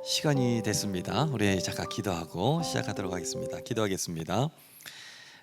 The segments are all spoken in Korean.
시간이 됐습니다. 우리 잠깐 기도하고 시작하도록 하겠습니다. 기도하겠습니다.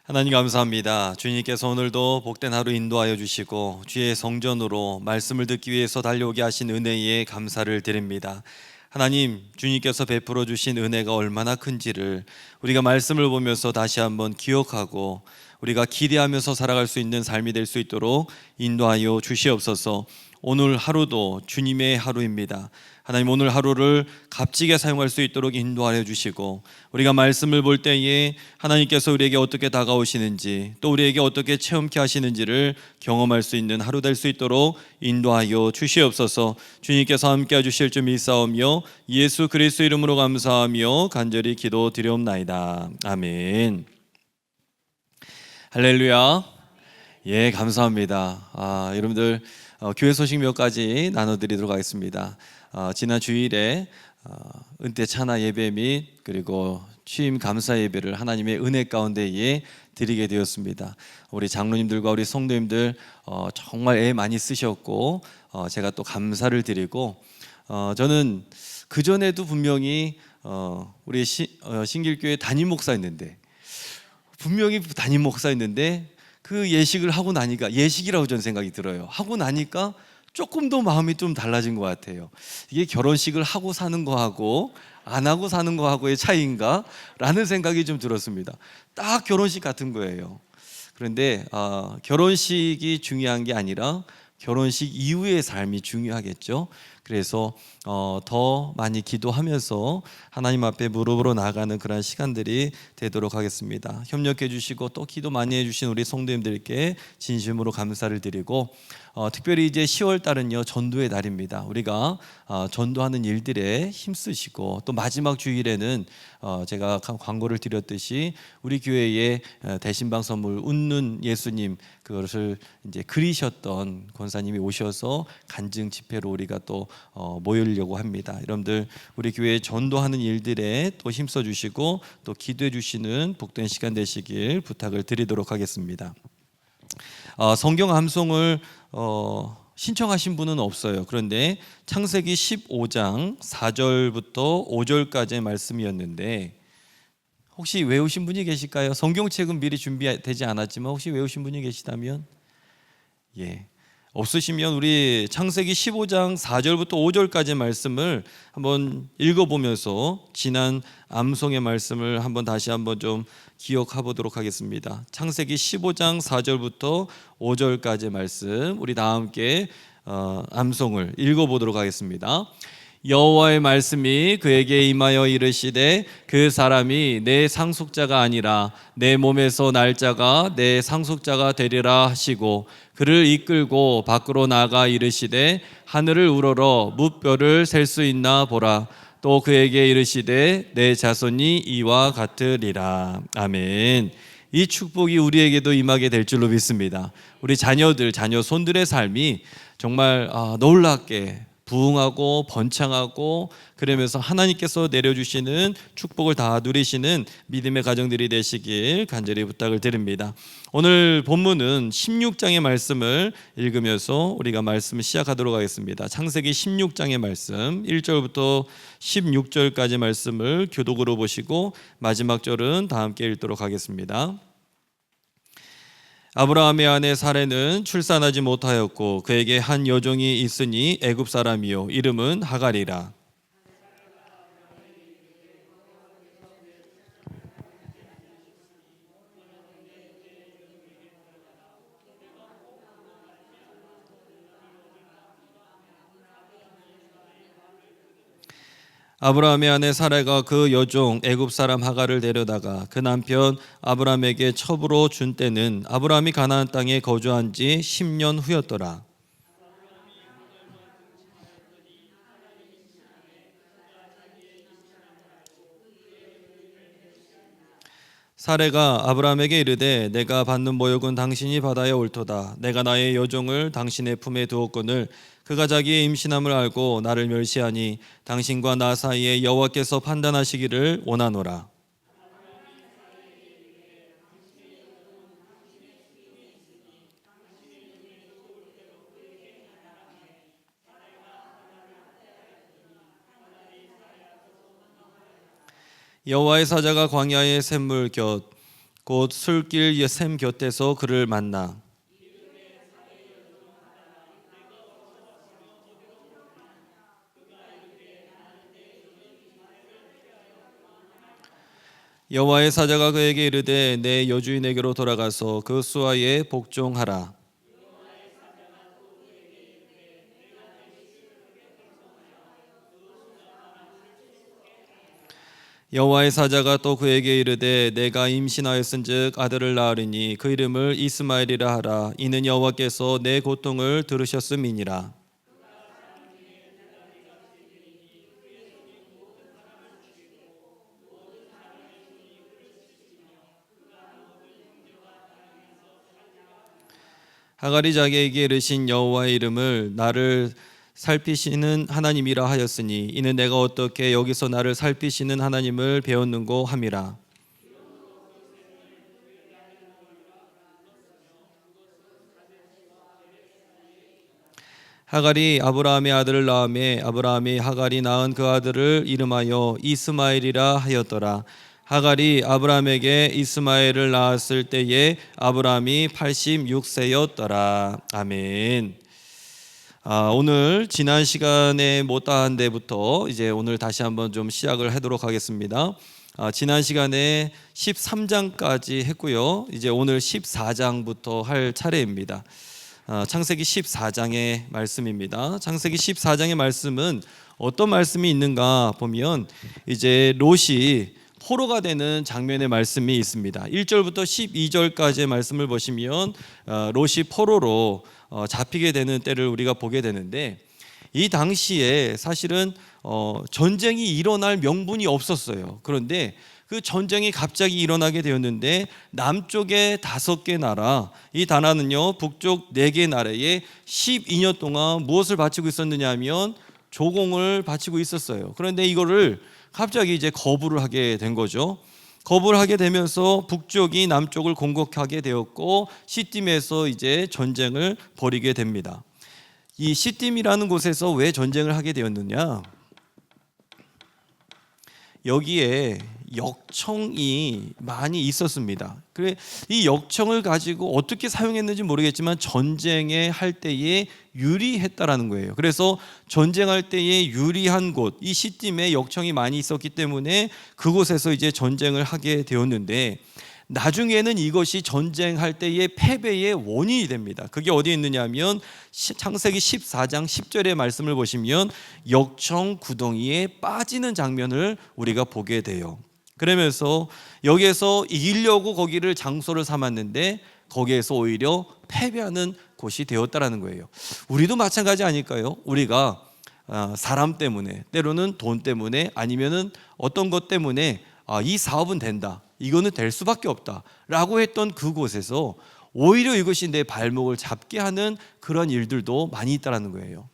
하나님 감사합니다. 주님께서 오늘도 복된 하루 인도하여 주시고 주의 성전으로 말씀을 듣기 위해서 달려오게 하신 은혜에 감사를 드립니다. 하나님, 주님께서 베풀어 주신 은혜가 얼마나 큰지를 우리가 말씀을 보면서 다시 한번 기억하고 우리가 기대하면서 살아갈 수 있는 삶이 될 수 있도록 인도하여 주시옵소서. 오늘 하루도 주님의 하루입니다. 하나님, 오늘 하루를 값지게 사용할 수 있도록 인도하여 주시고 우리가 말씀을 볼 때에 하나님께서 우리에게 어떻게 다가오시는지 또 우리에게 어떻게 체험케 하시는지를 경험할 수 있는 하루 될 수 있도록 인도하여 주시옵소서. 주님께서 함께 해주실 줄 믿사오며 예수 그리스도 이름으로 감사하며 간절히 기도드리옵나이다. 아멘. 할렐루야. 예, 감사합니다. 여러분들 교회 소식 몇 가지 나눠드리도록 하겠습니다. 지난 주일에 은퇴 찬화 예배 및 그리고 취임 감사 예배를 하나님의 은혜 가운데에 드리게 되었습니다. 우리 장로님들과 우리 성도님들 정말 애 많이 쓰셨고 제가 또 감사를 드리고 저는 그전에도 분명히 우리 신길교회 담임 목사였는데 그 예식을 하고 나니까 예식이라고 저는 생각이 들어요. 하고 나니까 조금 더 마음이 좀 달라진 것 같아요. 이게 결혼식을 하고 사는 거하고 안 하고 사는 거하고의 차이인가? 라는 생각이 좀 들었습니다. 딱 결혼식 같은 거예요. 그런데 결혼식이 중요한 게 아니라 결혼식 이후의 삶이 중요하겠죠. 그래서 더 많이 기도하면서 하나님 앞에 무릎으로 나가는 그런 시간들이 되도록 하겠습니다. 협력해 주시고 또 기도 많이 해주신 우리 성도님들께 진심으로 감사를 드리고 특별히 이제 10월 달은요 전도의 달입니다. 우리가 전도하는 일들에 힘쓰시고 또 마지막 주일에는 제가 광고를 드렸듯이 우리 교회의 대신방 선물 웃는 예수님 그것을 이제 그리셨던 권사님이 오셔서 간증 집회로 우리가 또 모이려고 합니다. 여러분들 우리 교회 전도하는 일들에 또 힘써 주시고 또 기도해 주시는 복된 시간 되시길 부탁을 드리도록 하겠습니다. 성경 암송을 신청하신 분은 없어요. 그런데 창세기 15장 4절부터 5절까지의 말씀이었는데 혹시 외우신 분이 계실까요? 성경책은 미리 준비되지 않았지만 혹시 외우신 분이 계시다면 없으시면 우리 창세기 15장 4절부터 5절까지의 말씀을 한번 읽어보면서 지난 암송의 말씀을 다시 한번 좀 기억해 보도록 하겠습니다. 창세기 15장 4절부터 5절까지의 말씀 우리 다 함께 암송을 읽어보도록 하겠습니다. 여호와의 말씀이 그에게 임하여 이르시되 그 사람이 내 상속자가 아니라 내 몸에서 날 자가 내 상속자가 되리라 하시고 그를 이끌고 밖으로 나가 이르시되 하늘을 우러러 무뼈를 셀 수 있나 보라. 또 그에게 이르시되 내 자손이 이와 같으리라. 아멘. 이 축복이 우리에게도 임하게 될 줄로 믿습니다. 우리 자녀 손들의 삶이 정말 놀랍게 부흥하고 번창하고 그러면서 하나님께서 내려주시는 축복을 다 누리시는 믿음의 가정들이 되시길 간절히 부탁을 드립니다. 오늘 본문은 16장의 말씀을 읽으면서 우리가 말씀을 시작하도록 하겠습니다. 창세기 16장의 말씀 1절부터 16절까지 말씀을 교독으로 보시고 마지막 절은 다 함께 읽도록 하겠습니다. 아브라함의 아내 사레는 출산하지 못하였고 그에게 한 여종이 있으니 애굽 사람이요 이름은 하갈이라. 아브라함의 아내 사레가 그 여종 애굽 사람 하갈을 데려다가 그 남편 아브라함에게 첩으로 준 때는 아브라함이 가나안 땅에 거주한 지 10년 후였더라. 사레가 아브라함에게 이르되 내가 받는 모욕은 당신이 받아야 옳도다. 내가 나의 여종을 당신의 품에 두었거늘 그가 자기의 임신함을 알고 나를 멸시하니 당신과 나 사이에 여호와께서 판단하시기를 원하노라. 여호와의 사자가 광야의 샘물 곁 곧 술길 샘 곁에서 그를 만나 여호와의 사자가 그에게 이르되 내 여주인에게로 돌아가서 그 수하에 복종하라. 여호와의 사자가 또 그에게 이르되 내가 임신하였은즉 아들을 낳으리니 그 이름을 이스마엘이라 하라. 이는 여호와께서 내 고통을 들으셨음이니라. 하갈이 자기에게 이르신 여호와의 이름을 나를 살피시는 하나님이라 하였으니 이는 내가 어떻게 여기서 나를 살피시는 하나님을 배웠는고 함이라. 하갈이 아브라함의 아들을 낳음에 아브라함이 하갈이 낳은 그 아들을 이름하여 이스마엘이라 하였더라. 하갈이 아브라함에게 이스마엘을 낳았을 때에 아브라함이 86세였더라. 아멘. 오늘 지난 시간에 못다한 데부터 이제 오늘 다시 한번 좀 시작을 하도록 하겠습니다. 지난 시간에 13장까지 했고요. 이제 오늘 14장부터 할 차례입니다. 창세기 14장의 말씀입니다. 창세기 14장의 말씀은 어떤 말씀이 있는가 보면 이제 롯이 포로가 되는 장면의 말씀이 있습니다. 1절부터 12절까지의 말씀을 보시면 롯이 포로로 잡히게 되는 때를 우리가 보게 되는데 이 당시에 사실은 전쟁이 일어날 명분이 없었어요. 그런데 그 전쟁이 갑자기 일어나게 되었는데 남쪽의 5개 나라, 이 나라는요 북쪽 4개 나라에 12년 동안 무엇을 바치고 있었느냐 하면 조공을 바치고 있었어요. 그런데 이거를 갑자기 이제 거부를 하게 된 거죠. 거부를 하게 되면서 북쪽이 남쪽을 공격하게 되었고 시딤에서 이제 전쟁을 벌이게 됩니다. 이 시딤이라는 곳에서 왜 전쟁을 하게 되었느냐? 여기에 역청이 많이 있었습니다. 그래 이 역청을 가지고 어떻게 사용했는지 모르겠지만 전쟁에 할 때에 유리했다라는 거예요. 그래서 전쟁할 때에 유리한 곳, 이 시딤에 역청이 많이 있었기 때문에 그곳에서 이제 전쟁을 하게 되었는데 나중에는 이것이 전쟁할 때의 패배의 원인이 됩니다. 그게 어디에 있느냐면 창세기 14장 10절의 말씀을 보시면 역청 구덩이에 빠지는 장면을 우리가 보게 돼요. 그러면서 여기에서 이기려고 거기를 장소를 삼았는데 거기에서 오히려 패배하는 곳이 되었다라는 거예요. 우리도 마찬가지 아닐까요? 우리가 사람 때문에, 때로는 돈 때문에, 아니면은 어떤 것 때문에 이 사업은 된다, 이거는 될 수밖에 없다 라고 했던 그곳에서 오히려 이것이 내 발목을 잡게 하는 그런 일들도 많이 있다는 거예요.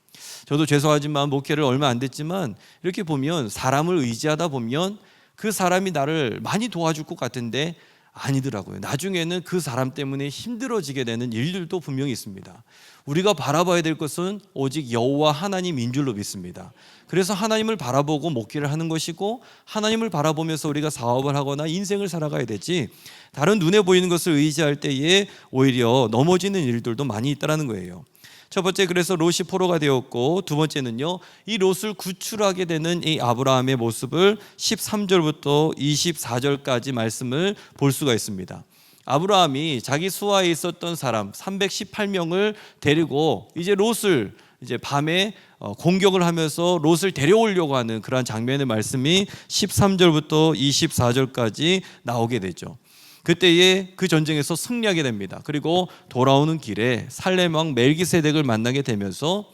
저도 죄송하지만 목회를 얼마 안 됐지만 이렇게 보면 사람을 의지하다 보면 그 사람이 나를 많이 도와줄 것 같은데 아니더라고요. 나중에는 그 사람 때문에 힘들어지게 되는 일들도 분명히 있습니다. 우리가 바라봐야 될 것은 오직 여호와 하나님인 줄로 믿습니다. 그래서 하나님을 바라보고 목회를 하는 것이고 하나님을 바라보면서 우리가 사업을 하거나 인생을 살아가야 되지, 다른 눈에 보이는 것을 의지할 때에 오히려 넘어지는 일들도 많이 있다는 거예요. 첫 번째, 그래서 롯이 포로가 되었고, 두 번째는요 이 롯을 구출하게 되는 이 아브라함의 모습을 13절부터 24절까지 말씀을 볼 수가 있습니다. 아브라함이 자기 수하에 있었던 사람 318명을 데리고 이제 롯을 이제 밤에 공격을 하면서 롯을 데려오려고 하는 그러한 장면의 말씀이 13절부터 24절까지 나오게 되죠. 그때에 그 전쟁에서 승리하게 됩니다. 그리고 돌아오는 길에 살렘 왕 멜기세덱을 만나게 되면서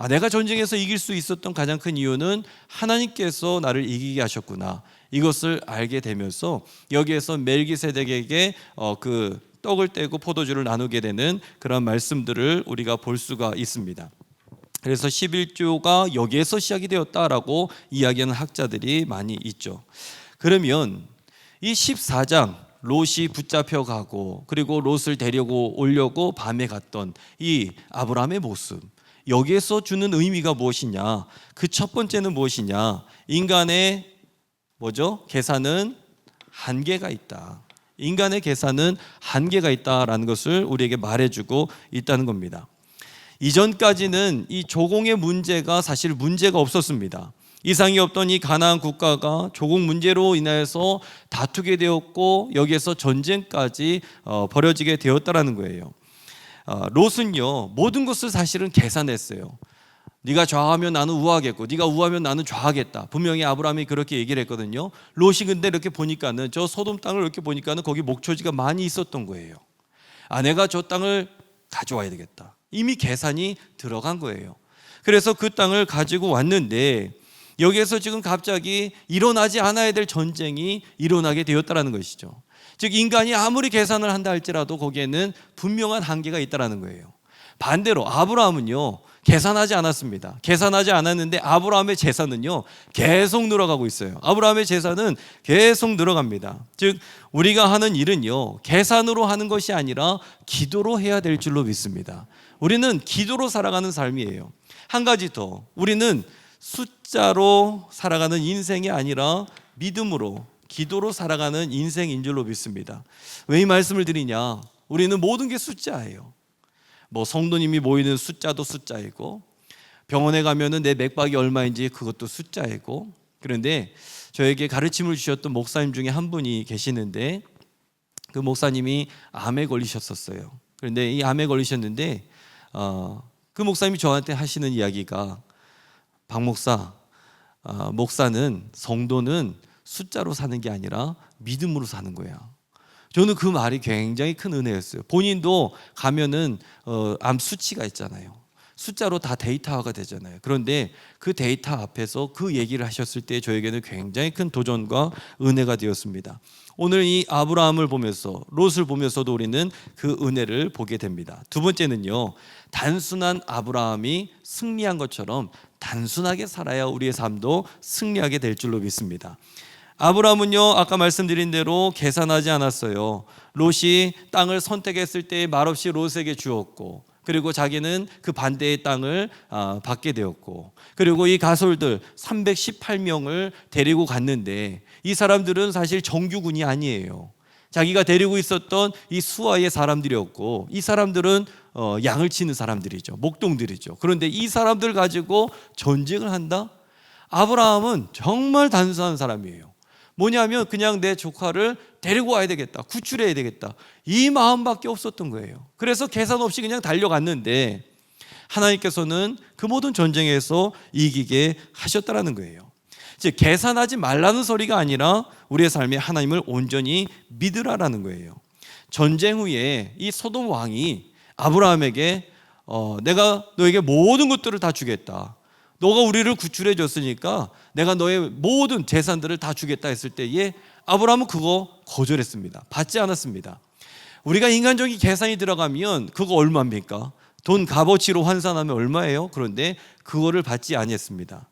내가 전쟁에서 이길 수 있었던 가장 큰 이유는 하나님께서 나를 이기게 하셨구나, 이것을 알게 되면서 여기에서 멜기세덱에게 그 떡을 떼고 포도주를 나누게 되는 그런 말씀들을 우리가 볼 수가 있습니다. 그래서 11조가 여기에서 시작이 되었다라고 이야기하는 학자들이 많이 있죠. 그러면 이 14장 롯이 붙잡혀 가고 그리고 롯을 데리고 오려고 밤에 갔던 이 아브라함의 모습, 여기에서 주는 의미가 무엇이냐? 그 첫 번째는 무엇이냐? 인간의 뭐죠? 계산은 한계가 있다. 인간의 계산은 한계가 있다라는 것을 우리에게 말해주고 있다는 겁니다. 이전까지는 이 조공의 문제가 사실 문제가 없었습니다. 이상이 없던 이 가나안 국가가 조공 문제로 인하여서 다투게 되었고 여기에서 전쟁까지 벌어지게 되었다라는 거예요. 롯은요, 모든 것을 사실은 계산했어요. 네가 좌하면 나는 우하겠고 네가 우하면 나는 좌하겠다. 분명히 아브라함이 그렇게 얘기를 했거든요. 롯이 근데 이렇게 보니까는 저 소돔 땅을 이렇게 보니까는 거기 목초지가 많이 있었던 거예요. 내가 저 땅을 가져와야 되겠다. 이미 계산이 들어간 거예요. 그래서 그 땅을 가지고 왔는데 여기에서 지금 갑자기 일어나지 않아야 될 전쟁이 일어나게 되었다는 것이죠. 즉 인간이 아무리 계산을 한다 할지라도 거기에는 분명한 한계가 있다는 거예요. 반대로 아브라함은요, 계산하지 않았습니다. 계산하지 않았는데 아브라함의 재산은요 계속 늘어가고 있어요. 아브라함의 재산은 계속 늘어갑니다. 즉 우리가 하는 일은요 계산으로 하는 것이 아니라 기도로 해야 될 줄로 믿습니다. 우리는 기도로 살아가는 삶이에요. 한 가지 더, 우리는 숫자로 살아가는 인생이 아니라 믿음으로, 기도로 살아가는 인생인 줄로 믿습니다. 왜 이 말씀을 드리냐? 우리는 모든 게 숫자예요. 성도님이 모이는 숫자도 숫자이고, 병원에 가면은 내 맥박이 얼마인지 그것도 숫자이고. 그런데 저에게 가르침을 주셨던 목사님 중에 한 분이 계시는데 그 목사님이 암에 걸리셨었어요. 그런데 이 암에 걸리셨는데 그 목사님이 저한테 하시는 이야기가, 박 목사, 목사는, 성도는 숫자로 사는 게 아니라 믿음으로 사는 거야. 저는 그 말이 굉장히 큰 은혜였어요. 본인도 가면은 암 수치가 있잖아요. 숫자로 다 데이터화가 되잖아요. 그런데 그 데이터 앞에서 그 얘기를 하셨을 때 저에게는 굉장히 큰 도전과 은혜가 되었습니다. 오늘 이 아브라함을 보면서, 롯을 보면서도 우리는 그 은혜를 보게 됩니다. 두 번째는요, 단순한 아브라함이 승리한 것처럼 단순하게 살아야 우리의 삶도 승리하게 될 줄로 믿습니다. 아브라함은요, 아까 말씀드린 대로 계산하지 않았어요. 롯이 땅을 선택했을 때 말없이 롯에게 주었고, 그리고 자기는 그 반대의 땅을 받게 되었고, 그리고 이 가솔들 318명을 데리고 갔는데 이 사람들은 사실 정규군이 아니에요. 자기가 데리고 있었던 이 수하의 사람들이었고, 이 사람들은 양을 치는 사람들이죠. 목동들이죠. 그런데 이 사람들 가지고 전쟁을 한다? 아브라함은 정말 단순한 사람이에요. 뭐냐면 그냥 내 조카를 데리고 와야 되겠다, 구출해야 되겠다, 이 마음밖에 없었던 거예요. 그래서 계산 없이 그냥 달려갔는데 하나님께서는 그 모든 전쟁에서 이기게 하셨다라는 거예요. 즉 계산하지 말라는 소리가 아니라 우리의 삶에 하나님을 온전히 믿으라라는 거예요. 전쟁 후에 이 소돔 왕이 아브라함에게 내가 너에게 모든 것들을 다 주겠다, 너가 우리를 구출해 줬으니까 내가 너의 모든 재산들을 다 주겠다 했을 때에 아브라함은 그거 거절했습니다. 받지 않았습니다. 우리가 인간적인 계산이 들어가면 그거 얼마입니까? 돈 값어치로 환산하면 얼마예요? 그런데 그거를 받지 아니했습니다.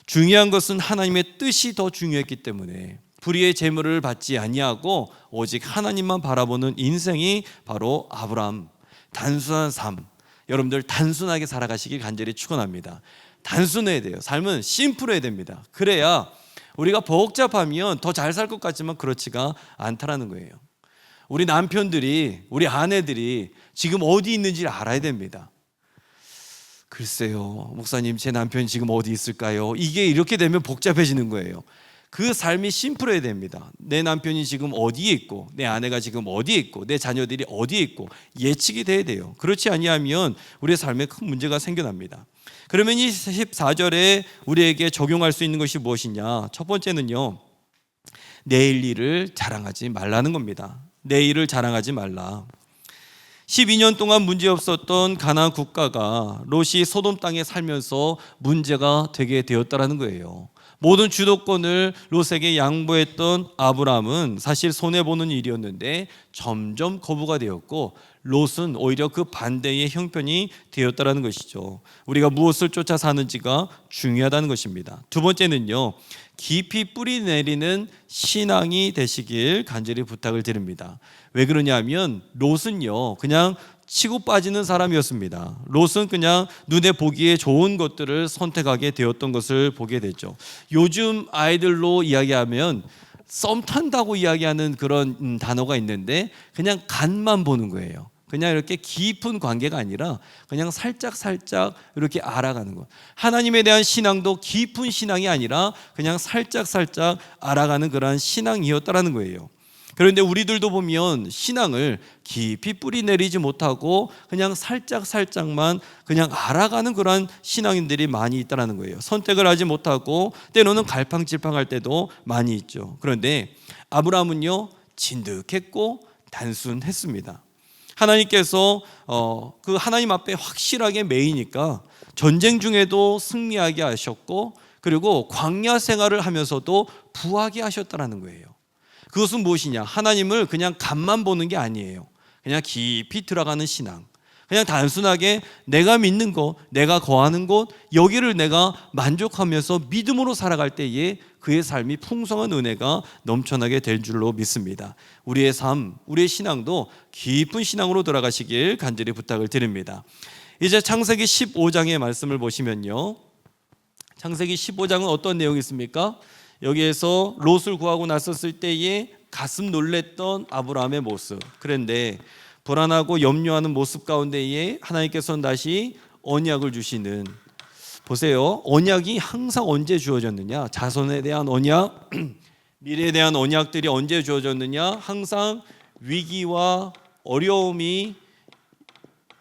중요한 것은 하나님의 뜻이 더 중요했기 때문에 불의의 재물을 받지 아니하고 오직 하나님만 바라보는 인생이 바로 아브라함, 단순한 삶, 여러분들 단순하게 살아가시길 간절히 축원합니다. 단순해야 돼요. 삶은 심플해야 됩니다. 그래야 우리가 복잡하면 더 잘 살 것 같지만 그렇지가 않다라는 거예요. 우리 남편들이, 우리 아내들이 지금 어디 있는지 알아야 됩니다. 글쎄요, 목사님 제 남편이 지금 어디 있을까요? 이게 이렇게 되면 복잡해지는 거예요. 그 삶이 심플해야 됩니다. 내 남편이 지금 어디에 있고, 내 아내가 지금 어디에 있고, 내 자녀들이 어디에 있고 예측이 돼야 돼요. 그렇지 아니하면 우리의 삶에 큰 문제가 생겨납니다. 그러면 이 14절에 우리에게 적용할 수 있는 것이 무엇이냐? 첫 번째는요, 내일 일을 자랑하지 말라는 겁니다. 내일을 자랑하지 말라. 12년 동안 문제없었던 가나안 국가가 롯이 소돔 땅에 살면서 문제가 되게 되었다라는 거예요. 모든 주도권을 롯에게 양보했던 아브라함은 사실 손해보는 일이었는데 점점 거부가 되었고, 롯은 오히려 그 반대의 형편이 되었다는 것이죠. 우리가 무엇을 쫓아 사는지가 중요하다는 것입니다. 두 번째는요, 깊이 뿌리 내리는 신앙이 되시길 간절히 부탁을 드립니다. 왜 그러냐면 롯은요, 그냥 치고 빠지는 사람이었습니다. 롯은 그냥 눈에 보기에 좋은 것들을 선택하게 되었던 것을 보게 되죠. 요즘 아이들로 이야기하면 썸 탄다고 이야기하는 그런 단어가 있는데 그냥 간만 보는 거예요. 그냥 이렇게 깊은 관계가 아니라 그냥 살짝 이렇게 알아가는 것. 하나님에 대한 신앙도 깊은 신앙이 아니라 그냥 살짝 알아가는 그러한 신앙이었다라는 거예요. 그런데 우리들도 보면 신앙을 깊이 뿌리 내리지 못하고 그냥 살짝만 그냥 알아가는 그런 신앙인들이 많이 있다는 거예요. 선택을 하지 못하고 때로는 갈팡질팡할 때도 많이 있죠. 그런데 아브라함은요, 진득했고 단순했습니다. 하나님께서 그 하나님 앞에 확실하게 매이니까 전쟁 중에도 승리하게 하셨고, 그리고 광야 생활을 하면서도 부하게 하셨다는 거예요. 그것은 무엇이냐? 하나님을 그냥 간만 보는 게 아니에요. 그냥 깊이 들어가는 신앙. 그냥 단순하게 내가 믿는 것, 내가 거하는 곳, 여기를 내가 만족하면서 믿음으로 살아갈 때에 그의 삶이 풍성한 은혜가 넘쳐나게 될 줄로 믿습니다. 우리의 삶, 우리의 신앙도 깊은 신앙으로 돌아가시길 간절히 부탁을 드립니다. 이제 창세기 15장의 말씀을 보시면요, 창세기 15장은 어떤 내용이 있습니까? 여기에서 롯을 구하고 나섰을 때에 가슴 놀랬던 아브라함의 모습, 그런데 불안하고 염려하는 모습 가운데에 하나님께서는 다시 언약을 주시는, 보세요, 언약이 항상 언제 주어졌느냐? 자손에 대한 언약, 미래에 대한 언약들이 언제 주어졌느냐? 항상 위기와 어려움이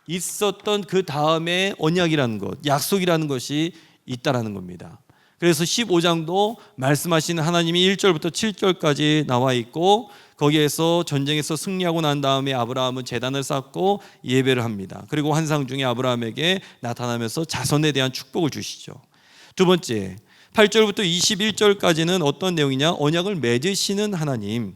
있었던 그 다음에 언약이라는 것, 약속이라는 것이 있다라는 겁니다. 그래서 15장도 말씀하시는 하나님이 1절부터 7절까지 나와 있고, 거기에서 전쟁에서 승리하고 난 다음에 아브라함은 제단을 쌓고 예배를 합니다. 그리고 환상 중에 아브라함에게 나타나면서 자손에 대한 축복을 주시죠. 두 번째, 8절부터 21절까지는 어떤 내용이냐? 언약을 맺으시는 하나님,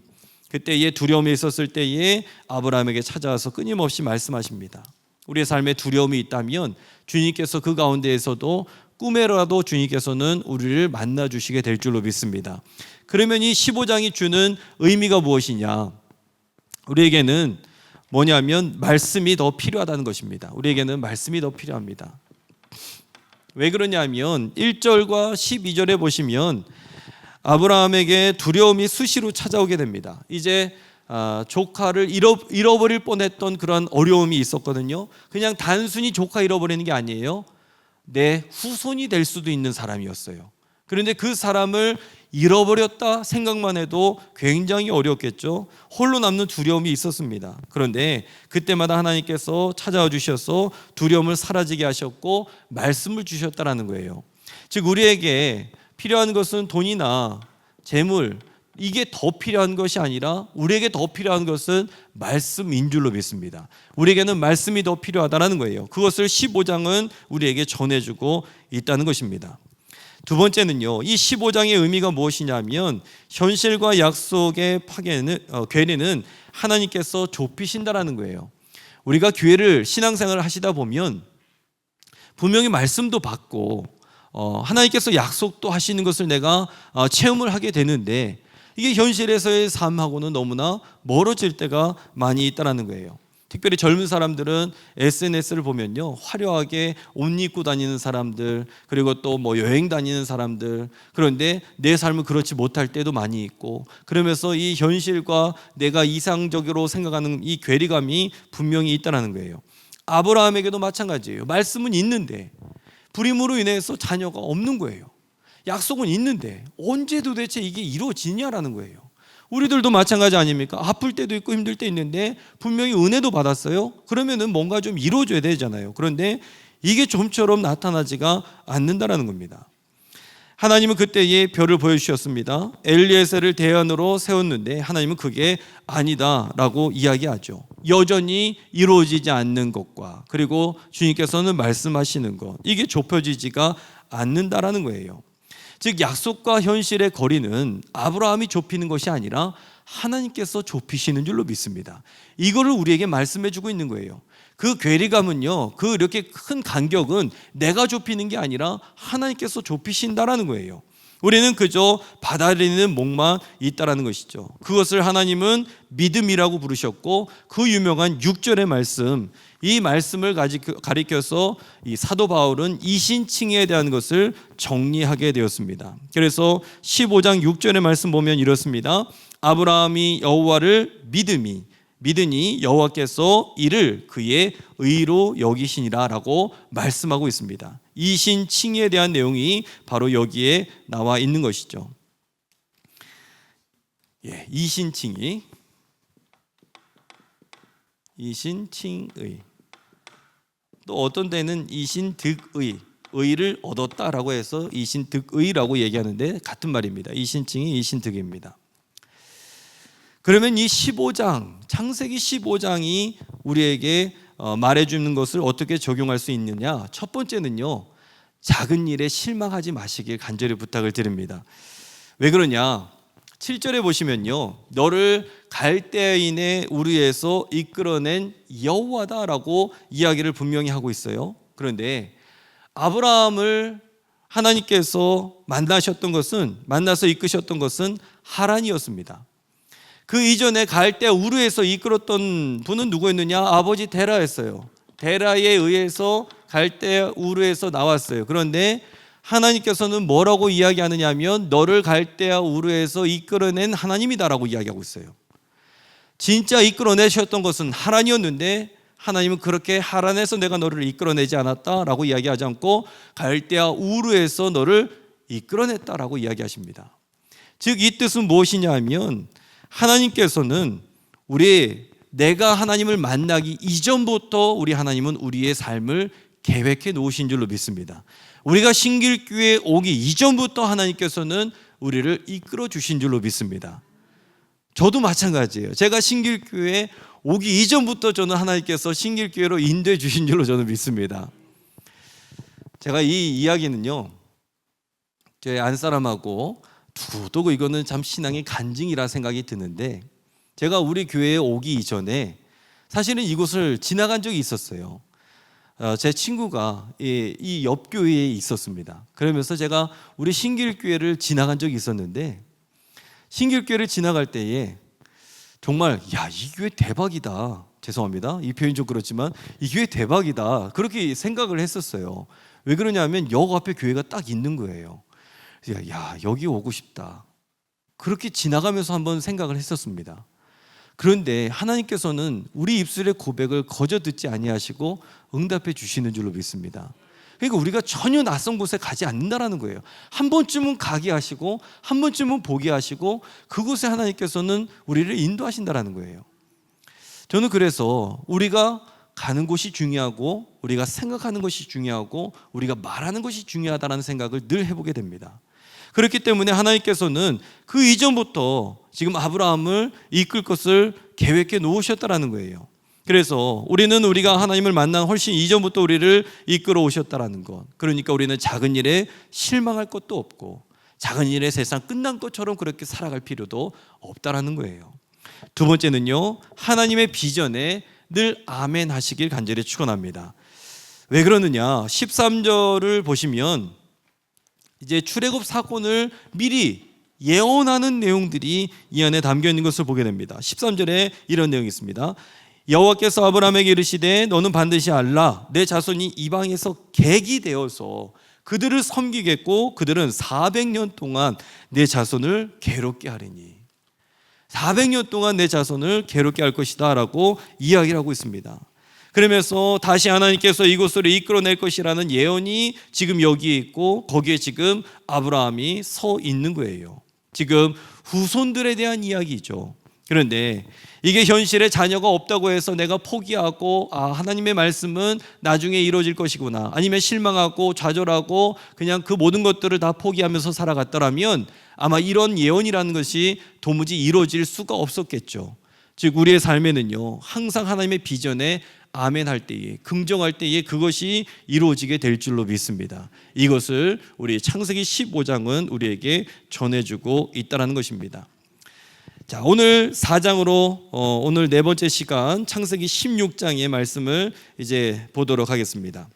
그때에 두려움이 있었을 때에 아브라함에게 찾아와서 끊임없이 말씀하십니다. 우리의 삶에 두려움이 있다면 주님께서 그 가운데에서도 꿈에라도 주님께서는 우리를 만나 주시게 될 줄로 믿습니다. 그러면 이 15장이 주는 의미가 무엇이냐? 우리에게는 뭐냐면 말씀이 더 필요하다는 것입니다. 우리에게는 말씀이 더 필요합니다. 왜 그러냐면 1절과 12절에 보시면 아브라함에게 두려움이 수시로 찾아오게 됩니다. 이제 조카를 잃어버릴 뻔했던 그런 어려움이 있었거든요. 그냥 단순히 조카 잃어버리는 게 아니에요. 내 후손이 될 수도 있는 사람이었어요. 그런데 그 사람을 잃어버렸다 생각만 해도 굉장히 어렵겠죠. 홀로 남는 두려움이 있었습니다. 그런데 그때마다 하나님께서 찾아와 주셔서 두려움을 사라지게 하셨고 말씀을 주셨다라는 거예요. 즉 우리에게 필요한 것은 돈이나 재물, 이게 더 필요한 것이 아니라 우리에게 더 필요한 것은 말씀인 줄로 믿습니다. 우리에게는 말씀이 더 필요하다는 거예요. 그것을 15장은 우리에게 전해주고 있다는 것입니다. 두 번째는요, 이 15장의 의미가 무엇이냐면 현실과 약속의 괴리는 하나님께서 좁히신다라는 거예요. 우리가 교회를 신앙생활을 하시다 보면 분명히 말씀도 받고 하나님께서 약속도 하시는 것을 내가 체험을 하게 되는데 이게 현실에서의 삶하고는 너무나 멀어질 때가 많이 있다는 거예요. 특별히 젊은 사람들은 SNS를 보면요, 화려하게 옷 입고 다니는 사람들, 그리고 또 여행 다니는 사람들, 그런데 내 삶은 그렇지 못할 때도 많이 있고, 그러면서 이 현실과 내가 이상적으로 생각하는 이 괴리감이 분명히 있다는 거예요. 아브라함에게도 마찬가지예요. 말씀은 있는데 불임으로 인해서 자녀가 없는 거예요. 약속은 있는데 언제 도대체 이게 이루어지냐라는 거예요. 우리들도 마찬가지 아닙니까? 아플 때도 있고 힘들 때 있는데 분명히 은혜도 받았어요. 그러면은 뭔가 좀 이루어져야 되잖아요. 그런데 이게 좀처럼 나타나지가 않는다라는 겁니다. 하나님은 그때에 별을 보여주셨습니다. 엘리에셀을 대안으로 세웠는데 하나님은 그게 아니다라고 이야기하죠. 여전히 이루어지지 않는 것과 그리고 주님께서는 말씀하시는 것, 이게 좁혀지지가 않는다라는 거예요. 즉 약속과 현실의 거리는 아브라함이 좁히는 것이 아니라 하나님께서 좁히시는 줄로 믿습니다. 이거를 우리에게 말씀해 주고 있는 거예요. 그 괴리감은요, 그 이렇게 큰 간격은 내가 좁히는 게 아니라 하나님께서 좁히신다라는 거예요. 우리는 그저 받아들이는 목만 있다라는 것이죠. 그것을 하나님은 믿음이라고 부르셨고, 그 유명한 6절의 말씀, 이 말씀을 가리켜서 이 사도 바울은 이신칭에 대한 것을 정리하게 되었습니다. 그래서 15장 6절의 말씀 보면 이렇습니다. 아브라함이 여호와를 믿으니 여호와께서 이를 그의 의로 여기시니라 라고 말씀하고 있습니다. 이신칭에 대한 내용이 바로 여기에 나와 있는 것이죠. 이신칭의 또 어떤 데는 이신득의, 의를 얻었다라고 해서 이신득의라고 얘기하는데 같은 말입니다. 이신칭이 이신득입니다. 그러면 이 15장, 창세기 15장이 우리에게 말해주는 것을 어떻게 적용할 수 있느냐? 첫 번째는요, 작은 일에 실망하지 마시길 간절히 부탁을 드립니다. 왜 그러냐? 7절에 보시면요, 너를 갈대아인의 우르에서 이끌어낸 여호와다라고 이야기를 분명히 하고 있어요. 그런데 아브라함을 하나님께서 만나서 이끄셨던 것은 하란이었습니다. 그 이전에 갈대아 우르에서 이끌었던 분은 누구였느냐? 아버지 데라였어요. 데라에 의해서 갈대아 우르에서 나왔어요. 그런데 하나님께서는 뭐라고 이야기하느냐 하면 너를 갈대아 우르에서 이끌어낸 하나님이다라고 이야기하고 있어요. 진짜 이끌어내셨던 것은 하란이었는데 하나님은 그렇게 하란에서 내가 너를 이끌어내지 않았다라고 이야기하지 않고 갈대아 우르에서 너를 이끌어냈다라고 이야기하십니다. 즉 이 뜻은 무엇이냐 하면 하나님께서는 내가 하나님을 만나기 이전부터 우리 하나님은 우리의 삶을 계획해 놓으신 줄로 믿습니다. 우리가 신길교회에 오기 이전부터 하나님께서는 우리를 이끌어 주신 줄로 믿습니다. 저도 마찬가지예요. 제가 신길교회에 오기 이전부터 저는 하나님께서 신길교회로 인도해 주신 줄로 저는 믿습니다. 제가 이 이야기는요, 제 안사람하고 두고두고 이거는 참 신앙의 간증이라 생각이 드는데, 제가 우리 교회에 오기 이전에 사실은 이곳을 지나간 적이 있었어요. 제 친구가 이 옆 교회에 있었습니다. 그러면서 제가 우리 신길교회를 지나간 적이 있었는데, 신길교회를 지나갈 때에 정말 이 교회 대박이다. 죄송합니다. 이 표현 좀 그렇지만 이 교회 대박이다. 그렇게 생각을 했었어요. 왜 그러냐면 역 앞에 교회가 딱 있는 거예요. 여기 오고 싶다. 그렇게 지나가면서 한번 생각을 했었습니다. 그런데 하나님께서는 우리 입술의 고백을 거저 듣지 아니하시고 응답해 주시는 줄로 믿습니다. 그러니까 우리가 전혀 낯선 곳에 가지 않는다라는 거예요. 한 번쯤은 가게 하시고 한 번쯤은 보게 하시고 그곳에 하나님께서는 우리를 인도하신다라는 거예요. 저는 그래서 우리가 가는 곳이 중요하고 우리가 생각하는 것이 중요하고 우리가 말하는 것이 중요하다는 생각을 늘 해보게 됩니다. 그렇기 때문에 하나님께서는 그 이전부터 지금 아브라함을 이끌 것을 계획해 놓으셨다라는 거예요. 그래서 우리가 하나님을 만난 훨씬 이전부터 우리를 이끌어 오셨다라는 것. 그러니까 우리는 작은 일에 실망할 것도 없고 작은 일에 세상 끝난 것처럼 그렇게 살아갈 필요도 없다라는 거예요. 두 번째는요, 하나님의 비전에 늘 아멘 하시길 간절히 축원합니다. 왜 그러느냐? 13절을 보시면 이제 출애굽 사건을 미리 예언하는 내용들이 이 안에 담겨 있는 것을 보게 됩니다. 13절에 이런 내용이 있습니다. 여호와께서 아브라함에게 이르시되 너는 반드시 알라 내 자손이 이방에서 객이 되어서 그들을 섬기겠고 그들은 400년 동안 내 자손을 괴롭게 하리니 400년 동안 내 자손을 괴롭게 할 것이다 라고 이야기를 하고 있습니다. 그러면서 다시 하나님께서 이곳으로 이끌어낼 것이라는 예언이 지금 여기에 있고 거기에 지금 아브라함이 서 있는 거예요. 지금 후손들에 대한 이야기죠. 그런데 이게 현실에 자녀가 없다고 해서 내가 포기하고 하나님의 말씀은 나중에 이루어질 것이구나, 아니면 실망하고 좌절하고 그냥 그 모든 것들을 다 포기하면서 살아갔더라면 아마 이런 예언이라는 것이 도무지 이루어질 수가 없었겠죠. 즉 우리의 삶에는요, 항상 하나님의 비전에 아멘할 때에, 긍정할 때에 그것이 이루어지게 될 줄로 믿습니다. 이것을 우리 창세기 15장은 우리에게 전해주고 있다는 것입니다. 자, 오늘 4장으로 오늘 네 번째 시간 창세기 16장의 말씀을 이제 보도록 하겠습니다.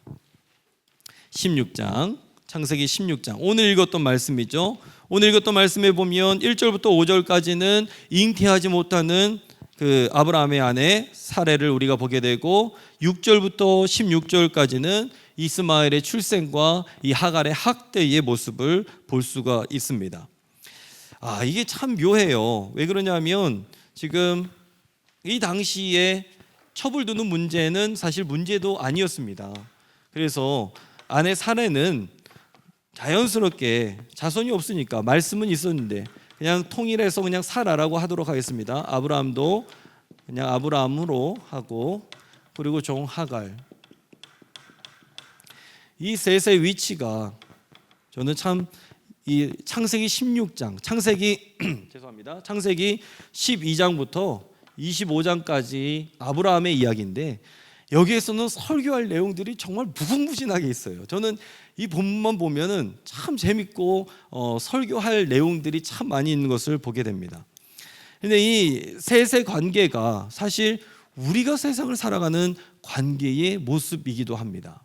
16장 창세기 16장. 오늘 읽었던 말씀이죠. 오늘 읽었던 말씀에 보면 1절부터 5절까지는 잉태하지 못하는 그 아브라함의 아내 사레를 우리가 보게 되고 6절부터 16절까지는 이스마엘의 출생과 이 하갈의 학대의 모습을 볼 수가 있습니다. 이게 참 묘해요. 왜 그러냐면 지금 이 당시에 첩을 두는 문제는 사실 문제도 아니었습니다. 그래서 아내 사레는 자연스럽게 자손이 없으니까 말씀은 있었는데 그냥 통일해서 그냥 사라라고 하도록 하겠습니다. 아브라함도 그냥 아브라함으로 하고 그리고 종 하갈. 이 셋의 위치가 저는 참 이 창세기 16장, 죄송합니다. 창세기 12장부터 25장까지 아브라함의 이야기인데 여기에서는 설교할 내용들이 정말 무궁무진하게 있어요. 저는 이 본문만 보면은 참 재밌고 설교할 내용들이 참 많이 있는 것을 보게 됩니다. 근데 이 셋의 관계가 사실 우리가 세상을 살아가는 관계의 모습이기도 합니다.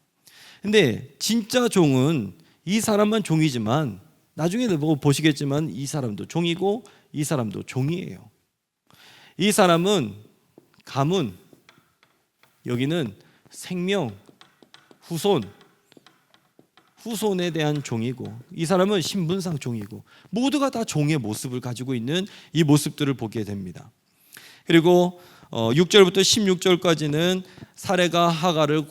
근데 진짜 종은 이 사람만 종이지만 나중에 보시겠지만 이 사람도 종이고 이 사람도 종이에요. 이 사람은 가문, 여기는 생명, 후손에 대한 종이고 이 사람은 신분상 종이고 모두가 다 종의 모습을 가지고 있는 이 모습들을 보게 됩니다. 그리고 6절부터 16절까지는 사레가 하갈을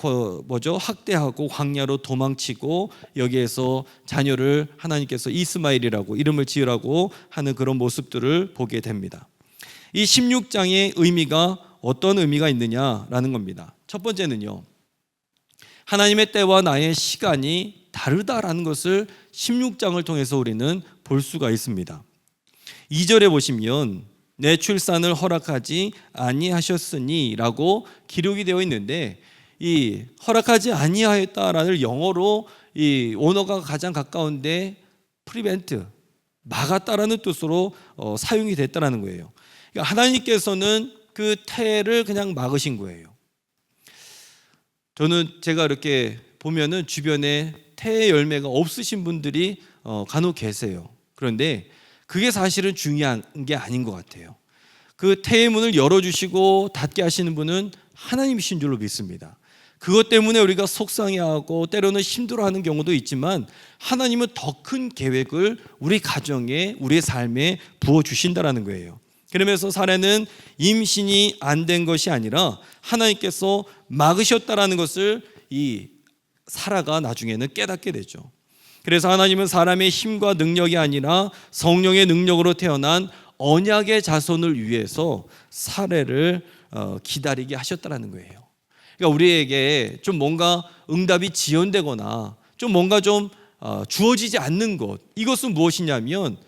학대하고 광야로 도망치고 여기에서 자녀를 하나님께서 이스마엘이라고 이름을 지으라고 하는 그런 모습들을 보게 됩니다. 이 16장의 의미가 어떤 의미가 있느냐라는 겁니다. 첫 번째는요, 하나님의 때와 나의 시간이 다르다라는 것을 16장을 통해서 우리는 볼 수가 있습니다. 2절에 보시면 내 출산을 허락하지 아니하셨으니 라고 기록이 되어 있는데 이 허락하지 아니하였다라는 영어로 이 원어가 가장 가까운데 prevent, 막았다라는 뜻으로 사용이 됐다라는 거예요. 그러니까 하나님께서는 그 태를 그냥 막으신 거예요. 제가 이렇게 보면은 주변에 태의 열매가 없으신 분들이 간혹 계세요. 그런데 그게 사실은 중요한 게 아닌 것 같아요. 그 태의 문을 열어주시고 닫게 하시는 분은 하나님이신 줄로 믿습니다. 그것 때문에 우리가 속상해하고 때로는 힘들어하는 경우도 있지만 하나님은 더 큰 계획을 우리 가정에, 우리의 삶에 부어주신다는 거예요. 그러면서 사례는 임신이 안 된 것이 아니라 하나님께서 막으셨다라는 것을 이 사라가 나중에는 깨닫게 되죠. 그래서 하나님은 사람의 힘과 능력이 아니라 성령의 능력으로 태어난 언약의 자손을 위해서 사례를 기다리게 하셨다는 거예요. 그러니까 우리에게 좀 뭔가 응답이 지연되거나 좀 뭔가 좀 주어지지 않는 것, 이것은 무엇이냐면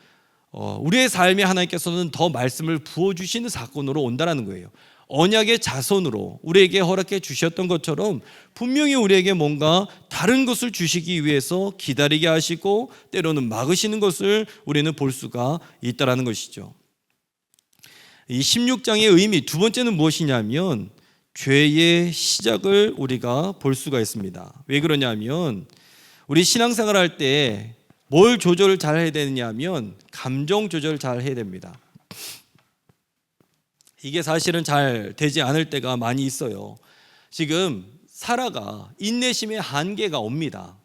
우리의 삶에 하나님께서는 더 말씀을 부어주시는 사건으로 온다는 거예요. 언약의 자손으로 우리에게 허락해 주셨던 것처럼 분명히 우리에게 뭔가 다른 것을 주시기 위해서 기다리게 하시고 때로는 막으시는 것을 우리는 볼 수가 있다는 것이죠. 이 16장의 의미 두 번째는 무엇이냐면 죄의 시작을 우리가 볼 수가 있습니다. 왜 그러냐면 우리 신앙생활 할 때 뭘 조절을 잘 해야 되느냐면 감정 조절을 잘 해야 됩니다. 이게 사실은 잘 되지 않을 때가 많이 있어요. 지금 사라가 인내심의 한계가 옵니다.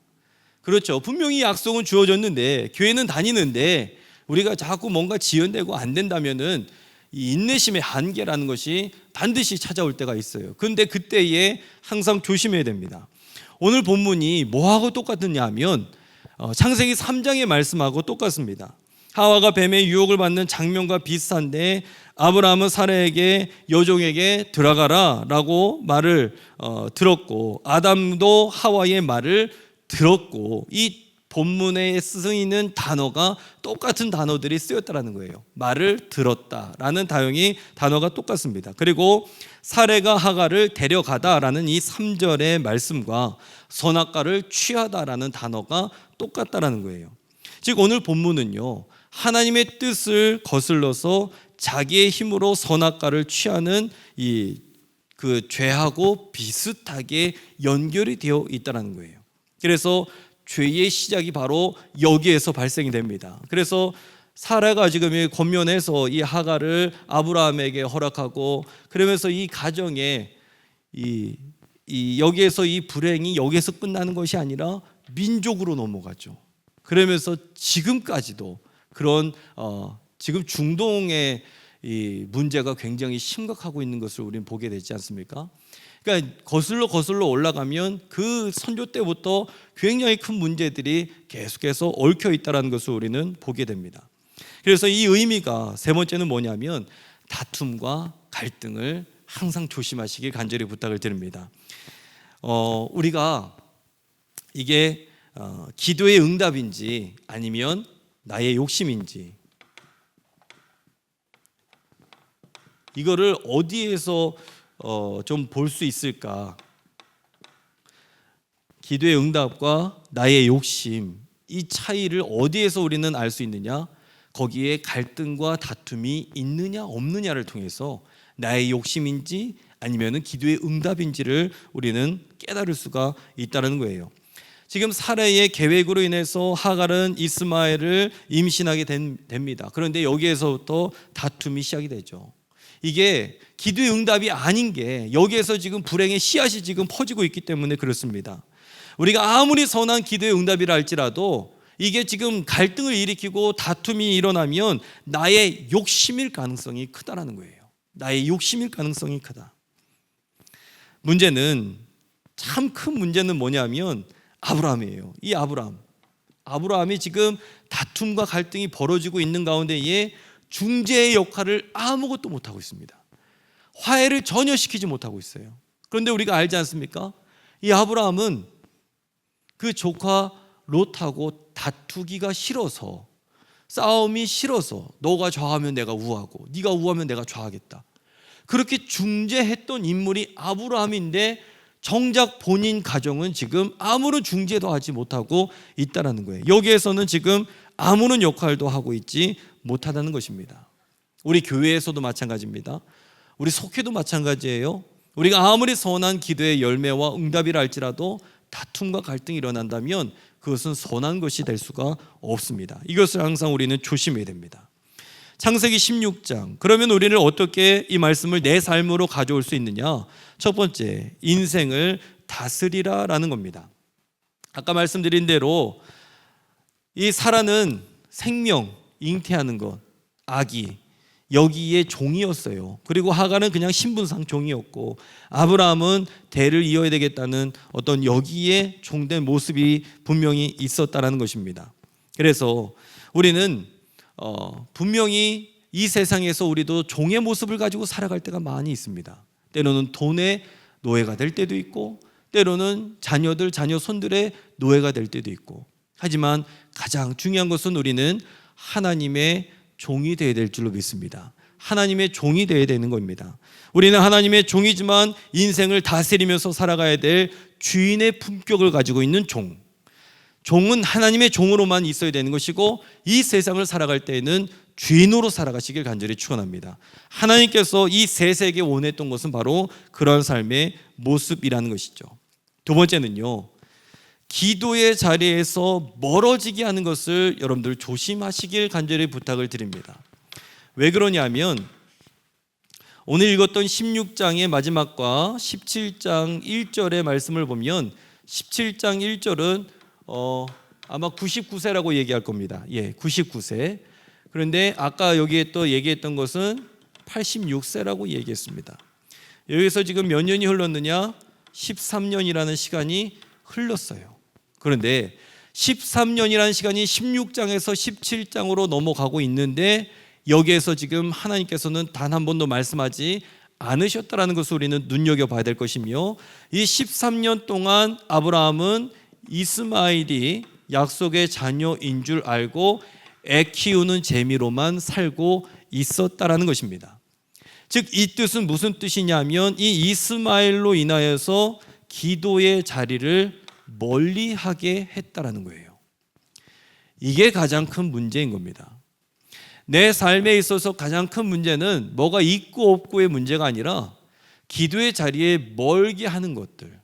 그렇죠. 분명히 약속은 주어졌는데 교회는 다니는데 우리가 자꾸 뭔가 지연되고 안 된다면은 이 인내심의 한계라는 것이 반드시 찾아올 때가 있어요. 그런데 그때에 항상 조심해야 됩니다. 오늘 본문이 뭐하고 똑같느냐 하면 창세기 3장의 말씀하고 똑같습니다. 하와가 뱀의 유혹을 받는 장면과 비슷한데 아브라함은 사라에게 여종에게 들어가라 라고 말을 들었고 아담도 하와의 말을 들었고 이 본문에 쓰이는 단어가 똑같은 단어들이 쓰였다는 거예요. 말을 들었다라는 단어가 똑같습니다. 그리고 사레가 하갈을 데려가다라는 이 3절의 말씀과 선악과를 취하다라는 단어가 똑같다라는 거예요. 즉 오늘 본문은요, 하나님의 뜻을 거슬러서 자기의 힘으로 선악과를 취하는 그 죄하고 비슷하게 연결이 되어 있다는 거예요. 그래서 죄의 시작이 바로 여기에서 발생이 됩니다. 그래서 사라가 지금 권면해서 이 하갈을 아브라함에게 허락하고, 그러면서 이 가정에 여기에서 이 불행이 여기에서 끝나는 것이 아니라 민족으로 넘어가죠. 그러면서 지금까지도 그런 지금 중동의 이 문제가 굉장히 심각하고 있는 것을 우리는 보게 되지 않습니까? 그러니까 거슬러 올라가면 그 선조 때부터 굉장히 큰 문제들이 계속해서 얽혀 있다는 것을 우리는 보게 됩니다. 그래서 이 의미가 세 번째는 뭐냐면 다툼과 갈등을 항상 조심하시길 간절히 부탁을 드립니다. 우리가 이게 기도의 응답인지 아니면 나의 욕심인지, 이거를 어디에서 좀 볼 수 있을까? 기도의 응답과 나의 욕심, 이 차이를 어디에서 우리는 알 수 있느냐? 거기에 갈등과 다툼이 있느냐 없느냐를 통해서 나의 욕심인지 아니면 기도의 응답인지를 우리는 깨달을 수가 있다는 거예요. 지금 사라의 계획으로 인해서 하갈은 이스마엘을 임신하게 됩니다. 그런데 여기에서부터 다툼이 시작이 되죠. 이게 기도의 응답이 아닌 게 여기에서 지금 불행의 씨앗이 지금 퍼지고 있기 때문에 그렇습니다. 우리가 아무리 선한 기도의 응답이라 할지라도 이게 지금 갈등을 일으키고 다툼이 일어나면 나의 욕심일 가능성이 크다라는 거예요. 나의 욕심일 가능성이 크다. 문제는, 참 큰 문제는 뭐냐면 아브라함이에요. 이 아브라함이 지금 다툼과 갈등이 벌어지고 있는 가운데에 중재의 역할을 아무것도 못하고 있습니다. 화해를 전혀 시키지 못하고 있어요. 그런데 우리가 알지 않습니까? 이 아브라함은 그 조카 롯하고 다투기가 싫어서, 싸움이 싫어서 너가 좌하면 내가 우하고 네가 우하면 내가 좌하겠다, 그렇게 중재했던 인물이 아브라함인데 정작 본인 가정은 지금 아무런 중재도 하지 못하고 있다는 거예요. 여기에서는 지금 아무런 역할도 하고 있지 못하다는 것입니다. 우리 교회에서도 마찬가지입니다. 우리 속회도 마찬가지예요. 우리가 아무리 선한 기도의 열매와 응답이라 할지라도 다툼과 갈등이 일어난다면 그것은 선한 것이 될 수가 없습니다. 이것을 항상 우리는 조심해야 됩니다. 창세기 16장, 그러면 우리는 어떻게 이 말씀을 내 삶으로 가져올 수 있느냐? 첫 번째, 인생을 다스리라 라는 겁니다. 아까 말씀드린 대로 이 사라는 생명, 잉태하는 것, 아기, 여기에 종이었어요. 그리고 하갈은 그냥 신분상 종이었고, 아브라함은 대를 이어야 되겠다는 어떤 여기에 종된 모습이 분명히 있었다는 것입니다. 그래서 우리는 분명히 이 세상에서 우리도 종의 모습을 가지고 살아갈 때가 많이 있습니다. 때로는 돈의 노예가 될 때도 있고, 때로는 자녀 손들의 노예가 될 때도 있고, 하지만 가장 중요한 것은 우리는 하나님의 종이 되어야 될 줄로 믿습니다. 하나님의 종이 되어야 되는 겁니다. 우리는 하나님의 종이지만 인생을 다스리면서 살아가야 될 주인의 품격을 가지고 있는 종은 하나님의 종으로만 있어야 되는 것이고, 이 세상을 살아갈 때에는 주인으로 살아가시길 간절히 축원합니다. 하나님께서 이 새 세계에 원했던 것은 바로 그런 삶의 모습이라는 것이죠. 두 번째는요, 기도의 자리에서 멀어지게 하는 것을 여러분들 조심하시길 간절히 부탁을 드립니다. 왜 그러냐면 오늘 읽었던 16장의 마지막과 17장 1절의 말씀을 보면 17장 1절은 아마 99세라고 얘기할 겁니다. 99세. 그런데 아까 여기에 또 얘기했던 것은 86세라고 얘기했습니다. 여기서 지금 몇 년이 흘렀느냐? 13년이라는 시간이 흘렀어요. 그런데 13년이라는 시간이 16장에서 17장으로 넘어가고 있는데 여기에서 지금 하나님께서는 단 한 번도 말씀하지 않으셨다는 것을 우리는 눈여겨봐야 될 것이며, 이 13년 동안 아브라함은 이스마엘이 약속의 자녀인 줄 알고 애 키우는 재미로만 살고 있었다라는 것입니다. 즉 이 뜻은 무슨 뜻이냐면 이 이스마엘로 인하여서 기도의 자리를 멀리하게 했다라는 거예요. 이게 가장 큰 문제인 겁니다. 내 삶에 있어서 가장 큰 문제는 뭐가 있고 없고의 문제가 아니라 기도의 자리에 멀게 하는 것들,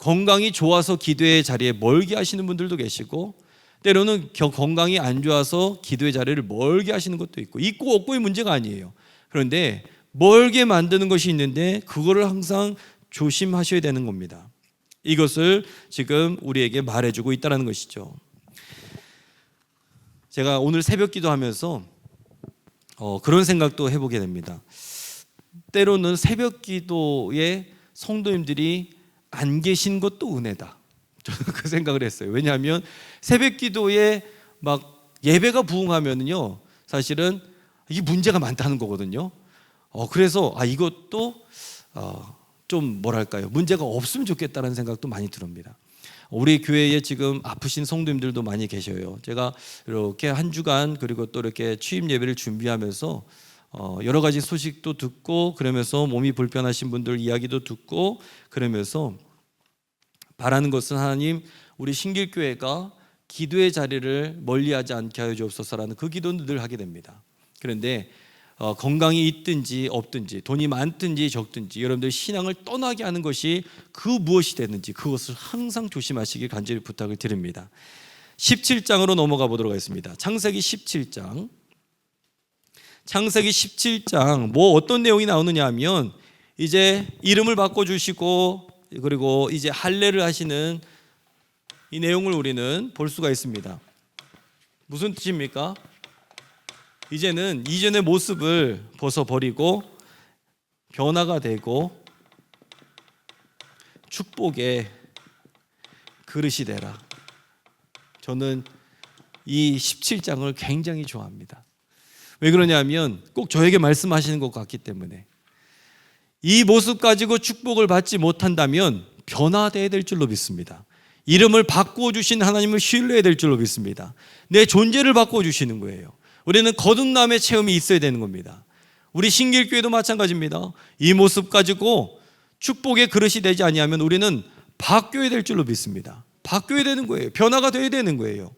건강이 좋아서 기도의 자리에 멀게 하시는 분들도 계시고, 때로는 건강이 안 좋아서 기도의 자리를 멀게 하시는 것도 있고 없고의 문제가 아니에요. 그런데 멀게 만드는 것이 있는데 그거를 항상 조심하셔야 되는 겁니다. 이것을 지금 우리에게 말해주고 있다는 것이죠. 제가 오늘 새벽 기도하면서 그런 생각도 해보게 됩니다. 때로는 새벽 기도에 성도님들이 안 계신 것도 은혜다. 저는 그 생각을 했어요. 왜냐하면 새벽 기도에 막 예배가 부흥하면요, 사실은 이게 문제가 많다는 거거든요. 그래서 이것도 좀 뭐랄까요, 문제가 없으면 좋겠다는 생각도 많이 듭니다. 우리 교회에 지금 아프신 성도님들도 많이 계셔요. 제가 이렇게 한 주간 그리고 또 이렇게 취임 예배를 준비하면서 여러 가지 소식도 듣고, 그러면서 몸이 불편하신 분들 이야기도 듣고, 그러면서 바라는 것은 하나님, 우리 신길교회가 기도의 자리를 멀리하지 않게 하여 주옵소서라는 그 기도는 늘 하게 됩니다. 그런데 건강이 있든지 없든지, 돈이 많든지 적든지, 여러분들 신앙을 떠나게 하는 것이 그 무엇이 됐는지 그것을 항상 조심하시길 간절히 부탁을 드립니다. 17장으로 넘어가 보도록 하겠습니다. 창세기 17장. 창세기 17장 뭐 어떤 내용이 나오느냐 하면, 이제 이름을 바꿔주시고 그리고 이제 할례를 하시는 이 내용을 우리는 볼 수가 있습니다. 무슨 뜻입니까? 이제는 이전의 모습을 벗어버리고 변화가 되고 축복의 그릇이 되라. 저는 이 17장을 굉장히 좋아합니다. 왜 그러냐면 꼭 저에게 말씀하시는 것 같기 때문에, 이 모습 가지고 축복을 받지 못한다면 변화되어야 될 줄로 믿습니다. 이름을 바꾸어 주신 하나님을 신뢰해야 될 줄로 믿습니다. 내 존재를 바꾸어 주시는 거예요. 우리는 거듭남의 체험이 있어야 되는 겁니다. 우리 신길교회도 마찬가지입니다. 이 모습 가지고 축복의 그릇이 되지 아니하면 우리는 바뀌어야 될 줄로 믿습니다. 바뀌어야 되는 거예요. 변화가 되어야 되는 거예요.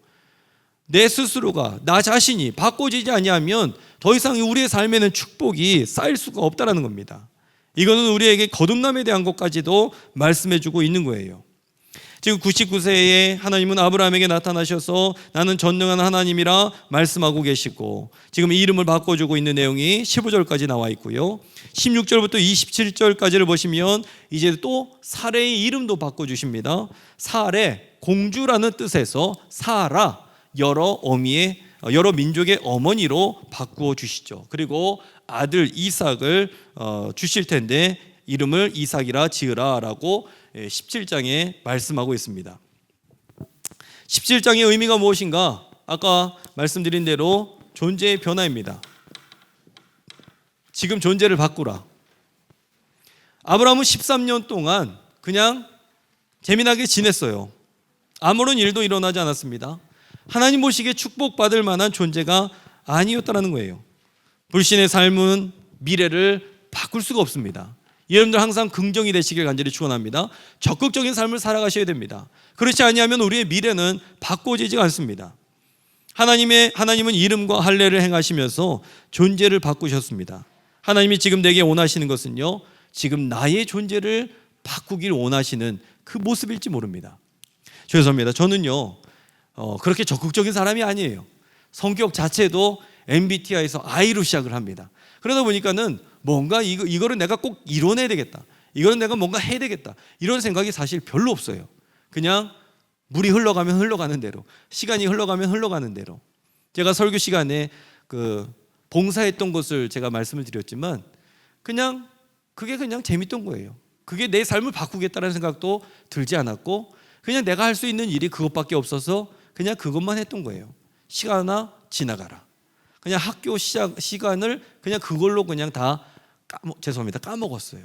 내 스스로가, 나 자신이 바꿔지지 아니하면 더 이상 우리의 삶에는 축복이 쌓일 수가 없다는 겁니다. 이거는 우리에게 거듭남에 대한 것까지도 말씀해주고 있는 거예요. 지금 99세에 하나님은 아브라함에게 나타나셔서 나는 전능한 하나님이라 말씀하고 계시고, 지금 이 이름을 바꿔주고 있는 내용이 15절까지 나와 있고요. 16절부터 27절까지를 보시면 이제 또 사레의 이름도 바꿔주십니다. 사레, 공주라는 뜻에서 사라, 여러 민족의 어머니로 바꾸어 주시죠. 그리고 아들 이삭을 주실 텐데 이름을 이삭이라 지으라 라고 17장에 말씀하고 있습니다. 17장의 의미가 무엇인가? 아까 말씀드린 대로 존재의 변화입니다. 지금 존재를 바꾸라. 아브라함은 13년 동안 그냥 재미나게 지냈어요. 아무런 일도 일어나지 않았습니다. 하나님 보시기에 축복받을 만한 존재가 아니었다는 거예요. 불신의 삶은 미래를 바꿀 수가 없습니다. 여러분들 항상 긍정이 되시길 간절히 축원합니다. 적극적인 삶을 살아가셔야 됩니다. 그렇지 아니하면 우리의 미래는 바꿔지지 않습니다. 하나님은 이름과 할례를 행하시면서 존재를 바꾸셨습니다. 하나님이 지금 내게 원하시는 것은요, 지금 나의 존재를 바꾸길 원하시는 그 모습일지 모릅니다. 죄송합니다. 저는요 그렇게 적극적인 사람이 아니에요. 성격 자체도 MBTI에서 I로 시작을 합니다. 그러다 보니까는 뭔가 이거를 내가 꼭 이뤄내야 되겠다, 이거는 내가 뭔가 해야 되겠다, 이런 생각이 사실 별로 없어요. 그냥 물이 흘러가면 흘러가는 대로, 시간이 흘러가면 흘러가는 대로. 제가 설교 시간에 봉사했던 것을 제가 말씀을 드렸지만 그게 그냥 재밌던 거예요. 그게 내 삶을 바꾸겠다는 생각도 들지 않았고, 그냥 내가 할 수 있는 일이 그것밖에 없어서 그냥 그것만 했던 거예요. 시간아 지나가라. 그냥 학교 시간을 그냥 그걸로 그냥 다 까먹었어요.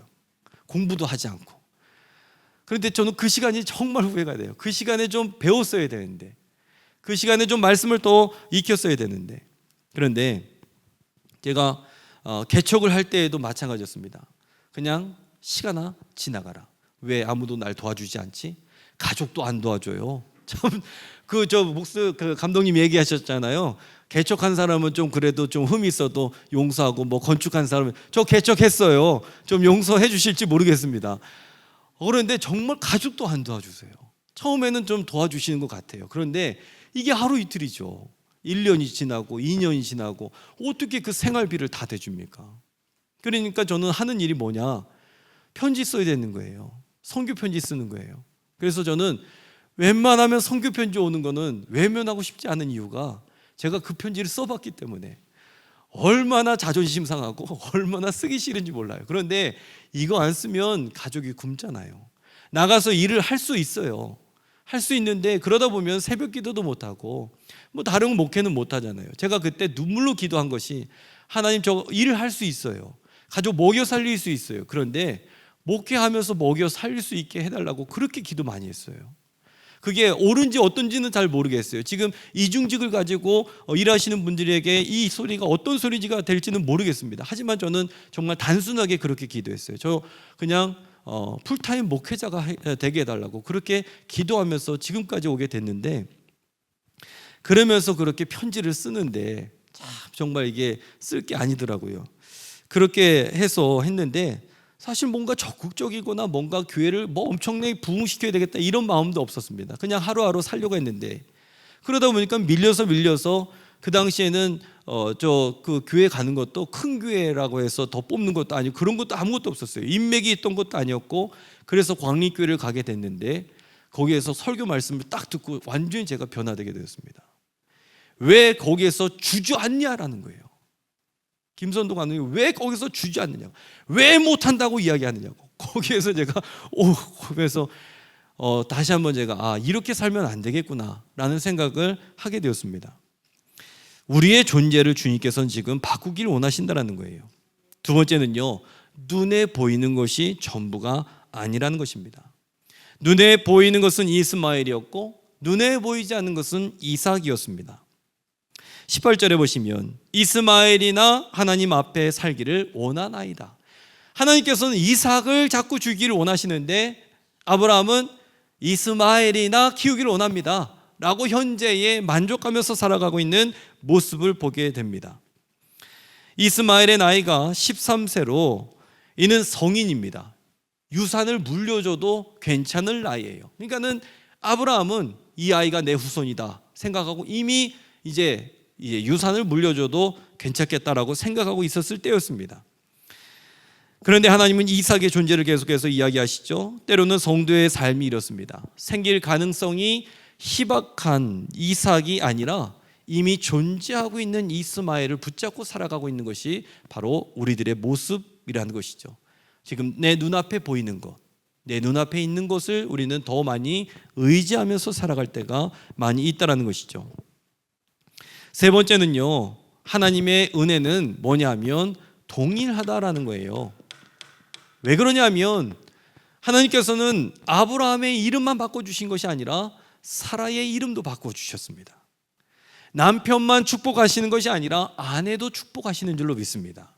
공부도 하지 않고. 그런데 저는 그 시간이 정말 후회가 돼요. 그 시간에 좀 배웠어야 되는데, 그 시간에 좀 말씀을 더 익혔어야 되는데. 그런데 제가 개척을 할 때에도 마찬가지였습니다. 그냥 시간아 지나가라. 왜 아무도 날 도와주지 않지? 가족도 안 도와줘요. 참 그 감독님 얘기하셨잖아요. 개척한 사람은 좀 그래도 좀 흠이 있어도 용서하고, 뭐 건축한 사람은 저 개척했어요. 좀 용서해 주실지 모르겠습니다. 그런데 정말 가족도 안 도와주세요. 처음에는 좀 도와주시는 것 같아요. 그런데 이게 하루 이틀이죠. 1년이 지나고 2년이 지나고 어떻게 그 생활비를 다 대줍니까? 그러니까 저는 하는 일이 뭐냐? 편지 써야 되는 거예요. 선교 편지 쓰는 거예요. 그래서 저는 웬만하면 선교 편지 오는 거는 외면하고 싶지 않은 이유가 제가 그 편지를 써봤기 때문에 얼마나 자존심 상하고 얼마나 쓰기 싫은지 몰라요. 그런데 이거 안 쓰면 가족이 굶잖아요. 나가서 일을 할 수 있어요. 할 수 있는데 그러다 보면 새벽 기도도 못하고 뭐 다른 목회는 못하잖아요. 제가 그때 눈물로 기도한 것이 하나님, 저 일을 할 수 있어요. 가족 먹여 살릴 수 있어요. 그런데 목회하면서 먹여 살릴 수 있게 해달라고 그렇게 기도 많이 했어요. 그게 옳은지 어떤지는 잘 모르겠어요. 지금 이중직을 가지고 일하시는 분들에게 이 소리가 어떤 소리가 될지는 모르겠습니다. 하지만 저는 정말 단순하게 그렇게 기도했어요. 저 그냥 풀타임 목회자가 되게 해달라고 그렇게 기도하면서 지금까지 오게 됐는데, 그러면서 그렇게 편지를 쓰는데 참 정말 이게 쓸 게 아니더라고요. 그렇게 해서 했는데 사실 뭔가 적극적이거나 뭔가 교회를 뭐 엄청나게 부흥시켜야 되겠다 이런 마음도 없었습니다. 그냥 하루하루 살려고 했는데, 그러다 보니까 밀려서 그 당시에는 그 교회 가는 것도 큰 교회라고 해서 더 뽑는 것도 아니고 그런 것도 아무것도 없었어요. 인맥이 있던 것도 아니었고, 그래서 광립교회를 가게 됐는데 거기에서 설교 말씀을 딱 듣고 완전히 제가 변화되게 되었습니다. 왜 거기에서 주저앉냐라는 거예요. 김선동 감독이 왜 거기서 주저앉느냐고, 왜 못한다고 이야기하느냐고. 거기에서 제가 그래서 다시 한번 제가 이렇게 살면 안 되겠구나 라는 생각을 하게 되었습니다. 우리의 존재를 주님께서는 지금 바꾸기를 원하신다는 거예요. 두 번째는요, 눈에 보이는 것이 전부가 아니라는 것입니다. 눈에 보이는 것은 이스마엘이었고 눈에 보이지 않는 것은 이삭이었습니다. 18절에 보시면 이스마엘이나 하나님 앞에 살기를 원하나이다. 하나님께서는 이삭을 자꾸 주기를 원하시는데 아브라함은 이스마엘이나 키우기를 원합니다 라고 현재에 만족하면서 살아가고 있는 모습을 보게 됩니다. 이스마엘의 나이가 13세로 이는 성인입니다. 유산을 물려줘도 괜찮을 나이예요. 그러니까는 아브라함은 이 아이가 내 후손이다 생각하고 이미 이제 유산을 물려줘도 괜찮겠다라고 생각하고 있었을 때였습니다. 그런데 하나님은 이삭의 존재를 계속해서 이야기하시죠. 때로는 성도의 삶이 이렇습니다. 생길 가능성이 희박한 이삭이 아니라 이미 존재하고 있는 이스마엘을 붙잡고 살아가고 있는 것이 바로 우리들의 모습이라는 것이죠. 지금 내 눈앞에 보이는 것, 내 눈앞에 있는 것을 우리는 더 많이 의지하면서 살아갈 때가 많이 있다는 것이죠. 세 번째는요, 하나님의 은혜는 뭐냐면 동일하다라는 거예요. 왜 그러냐면 하나님께서는 아브라함의 이름만 바꿔주신 것이 아니라 사라의 이름도 바꿔주셨습니다. 남편만 축복하시는 것이 아니라 아내도 축복하시는 줄로 믿습니다.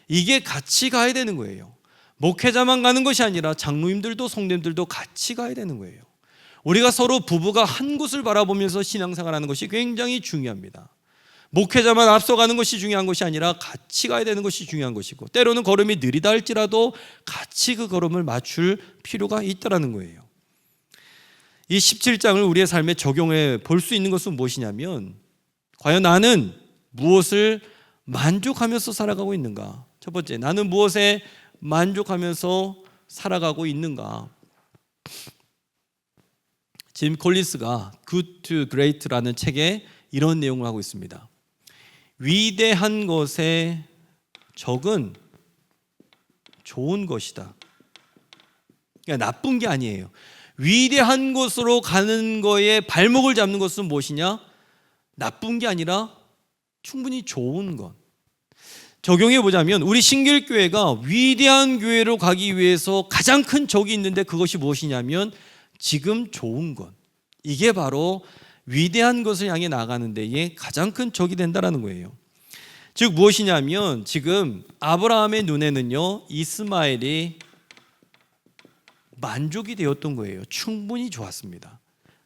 이게 같이 가야 되는 거예요. 목회자만 가는 것이 아니라 장로님들도 성도님들도 같이 가야 되는 거예요. 우리가 서로 부부가 한 곳을 바라보면서 신앙생활하는 것이 굉장히 중요합니다. 목회자만 앞서가는 것이 중요한 것이 아니라 같이 가야 되는 것이 중요한 것이고, 때로는 걸음이 느리다 할지라도 같이 그 걸음을 맞출 필요가 있다는 거예요. 이 17장을 우리의 삶에 적용해 볼 수 있는 것은 무엇이냐면, 과연 나는 무엇을 만족하면서 살아가고 있는가? 첫 번째, 나는 무엇에 만족하면서 살아가고 있는가? 짐 콜린스가 Good to Great라는 책에 이런 내용을 하고 있습니다. 위대한 것의 적은 좋은 것이다. 그러니까 나쁜 게 아니에요. 위대한 곳으로 가는 거에 발목을 잡는 것은 무엇이냐? 나쁜 게 아니라 충분히 좋은 것. 적용해 보자면 우리 신길교회가 위대한 교회로 가기 위해서 가장 큰 적이 있는데 그것이 무엇이냐면 지금 좋은 것. 이게 바로 위대한 것을 향해 나가는 데에 가장 큰 적이 된다는 거예요. 즉 무엇이냐면 지금 아브라함의 눈에는요, 이스마엘이 만족이 되었던 거예요. 충분히 좋았습니다.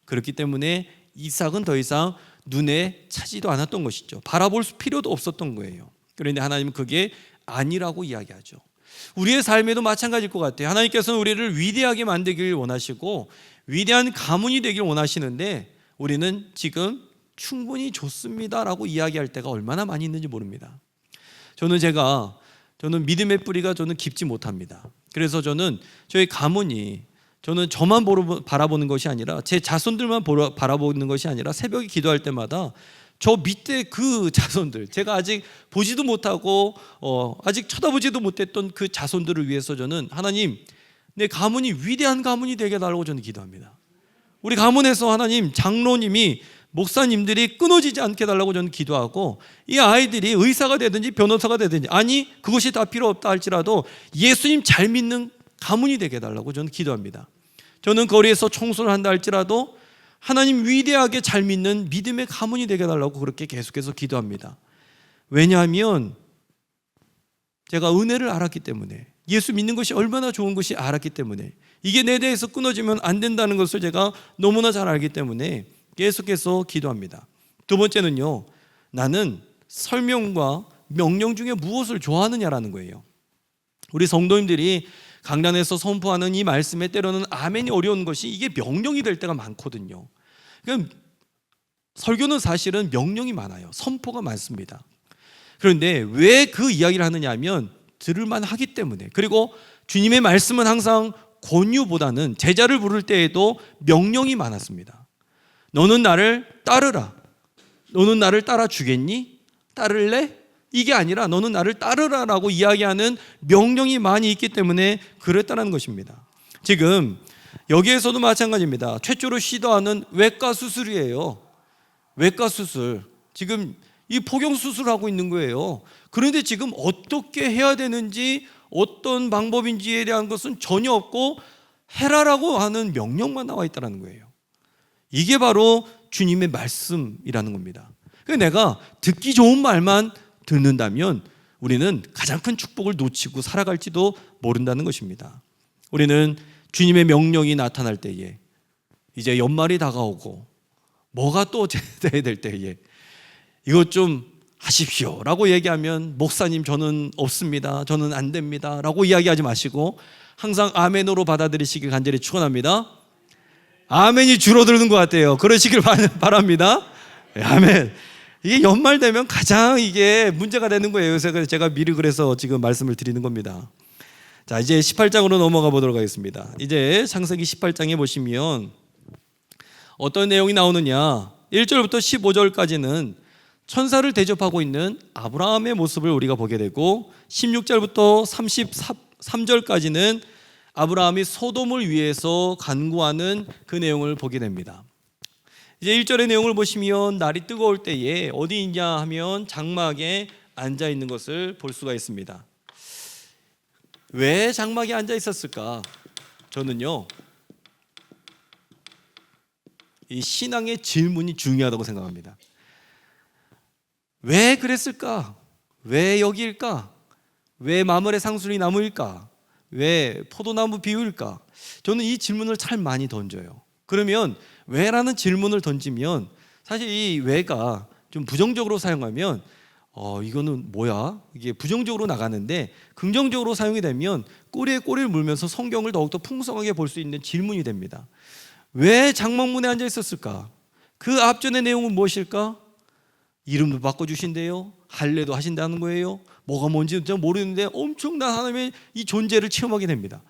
그렇기 때문에 이삭은 더 이상 눈에 차지도 않았던 것이죠. 바라볼 필요도 없었던 거예요. 그런데 하나님은 그게 아니라고 이야기하죠. 우리의 삶에도 마찬가지일 것 같아요. 하나님께서는 우리를 위대하게 만들기를 원하시고 위대한 가문이 되길 원하시는데 우리는 지금 충분히 좋습니다라고 이야기할 때가 얼마나 많이 있는지 모릅니다. 저는 믿음의 뿌리가 깊지 못합니다. 그래서 저희 가문이 저만 바라보는 것이 아니라 제 자손들만 바라보는 것이 아니라 새벽에 기도할 때마다 저 밑에 그 자손들, 제가 아직 보지도 못하고 아직 쳐다보지도 못했던 그 자손들을 위해서 저는 하나님, 내 가문이 위대한 가문이 되게 해달라고 저는 기도합니다. 우리 가문에서 하나님, 장로님이 목사님들이 끊어지지 않게 해달라고 저는 기도하고, 이 아이들이 의사가 되든지 변호사가 되든지, 아니 그것이 다 필요 없다 할지라도 예수님 잘 믿는 가문이 되게 해달라고 저는 기도합니다. 저는 거리에서 청소를 한다 할지라도 하나님 위대하게 잘 믿는 믿음의 가문이 되게 해달라고 그렇게 계속해서 기도합니다. 왜냐하면 제가 은혜를 알았기 때문에, 예수 믿는 것이 얼마나 좋은 것이 알았기 때문에, 이게 내 대해서 끊어지면 안 된다는 것을 제가 너무나 잘 알기 때문에 계속해서 기도합니다. 두 번째는요, 나는 설명과 명령 중에 무엇을 좋아하느냐라는 거예요. 우리 성도님들이 강단에서 선포하는 이 말씀에 때로는 아멘이 어려운 것이 이게 명령이 될 때가 많거든요. 그러니까 설교는 사실은 명령이 많아요. 선포가 많습니다. 그런데 왜 그 이야기를 하느냐 하면 들을만 하기 때문에, 그리고 주님의 말씀은 항상 권유보다는 제자를 부를 때에도 명령이 많았습니다. 너는 나를 따르라. 너는 나를 따라 주겠니? 따를래? 이게 아니라 너는 나를 따르라라고 이야기하는 명령이 많이 있기 때문에 그랬다는 것입니다. 지금 여기에서도 마찬가지입니다. 최초로 시도하는 외과 수술이에요. 외과 수술. 지금 이 포경 수술하고 있는 거예요. 그런데 지금 어떻게 해야 되는지, 어떤 방법인지에 대한 것은 전혀 없고 해라라고 하는 명령만 나와 있다는 거예요. 이게 바로 주님의 말씀이라는 겁니다. 그러니까 내가 듣기 좋은 말만 듣는다면 우리는 가장 큰 축복을 놓치고 살아갈지도 모른다는 것입니다. 우리는 주님의 명령이 나타날 때에, 이제 연말이 다가오고 뭐가 또 제대해야 될 때에 이것 좀 하십시오 라고 얘기하면, 목사님 저는 없습니다, 저는 안 됩니다 라고 이야기하지 마시고 항상 아멘으로 받아들이시길 간절히 축원합니다. 아멘이 줄어드는 것 같아요. 그러시길 바랍니다. 아멘. 이게 연말 되면 가장 이게 문제가 되는 거예요. 그래서 제가 미리 그래서 지금 말씀을 드리는 겁니다. 자, 이제 18장으로 넘어가 보도록 하겠습니다. 이제 창세기 18장에 보시면 어떤 내용이 나오느냐, 1절부터 15절까지는 천사를 대접하고 있는 아브라함의 모습을 우리가 보게 되고, 16절부터 33절까지는 아브라함이 소돔을 위해서 간구하는 그 내용을 보게 됩니다. 이제 1절의 내용을 보시면 날이 뜨거울 때에 어디 있냐 하면 장막에 앉아 있는 것을 볼 수가 있습니다. 왜 장막에 앉아 있었을까? 저는요, 이 신앙의 질문이 중요하다고 생각합니다. 왜 그랬을까? 왜 여기일까? 왜 마물의 상수리 나무일까? 왜 포도나무 비유일까? 저는 이 질문을 참 많이 던져요. 그러면 왜라는 질문을 던지면 사실 이 왜가 좀 부정적으로 사용하면 이거는 뭐야? 이게 부정적으로 나가는데, 긍정적으로 사용이 되면 꼬리에 꼬리를 물면서 성경을 더욱더 풍성하게 볼 수 있는 질문이 됩니다. 왜 장막문에 앉아 있었을까? 그 앞전의 내용은 무엇일까? 이름도 바꿔주신대요. 할례도 하신다는 거예요. 뭐가 뭔지 모르는데 엄청난 하나님의 이 존재를 체험하게 됩니다.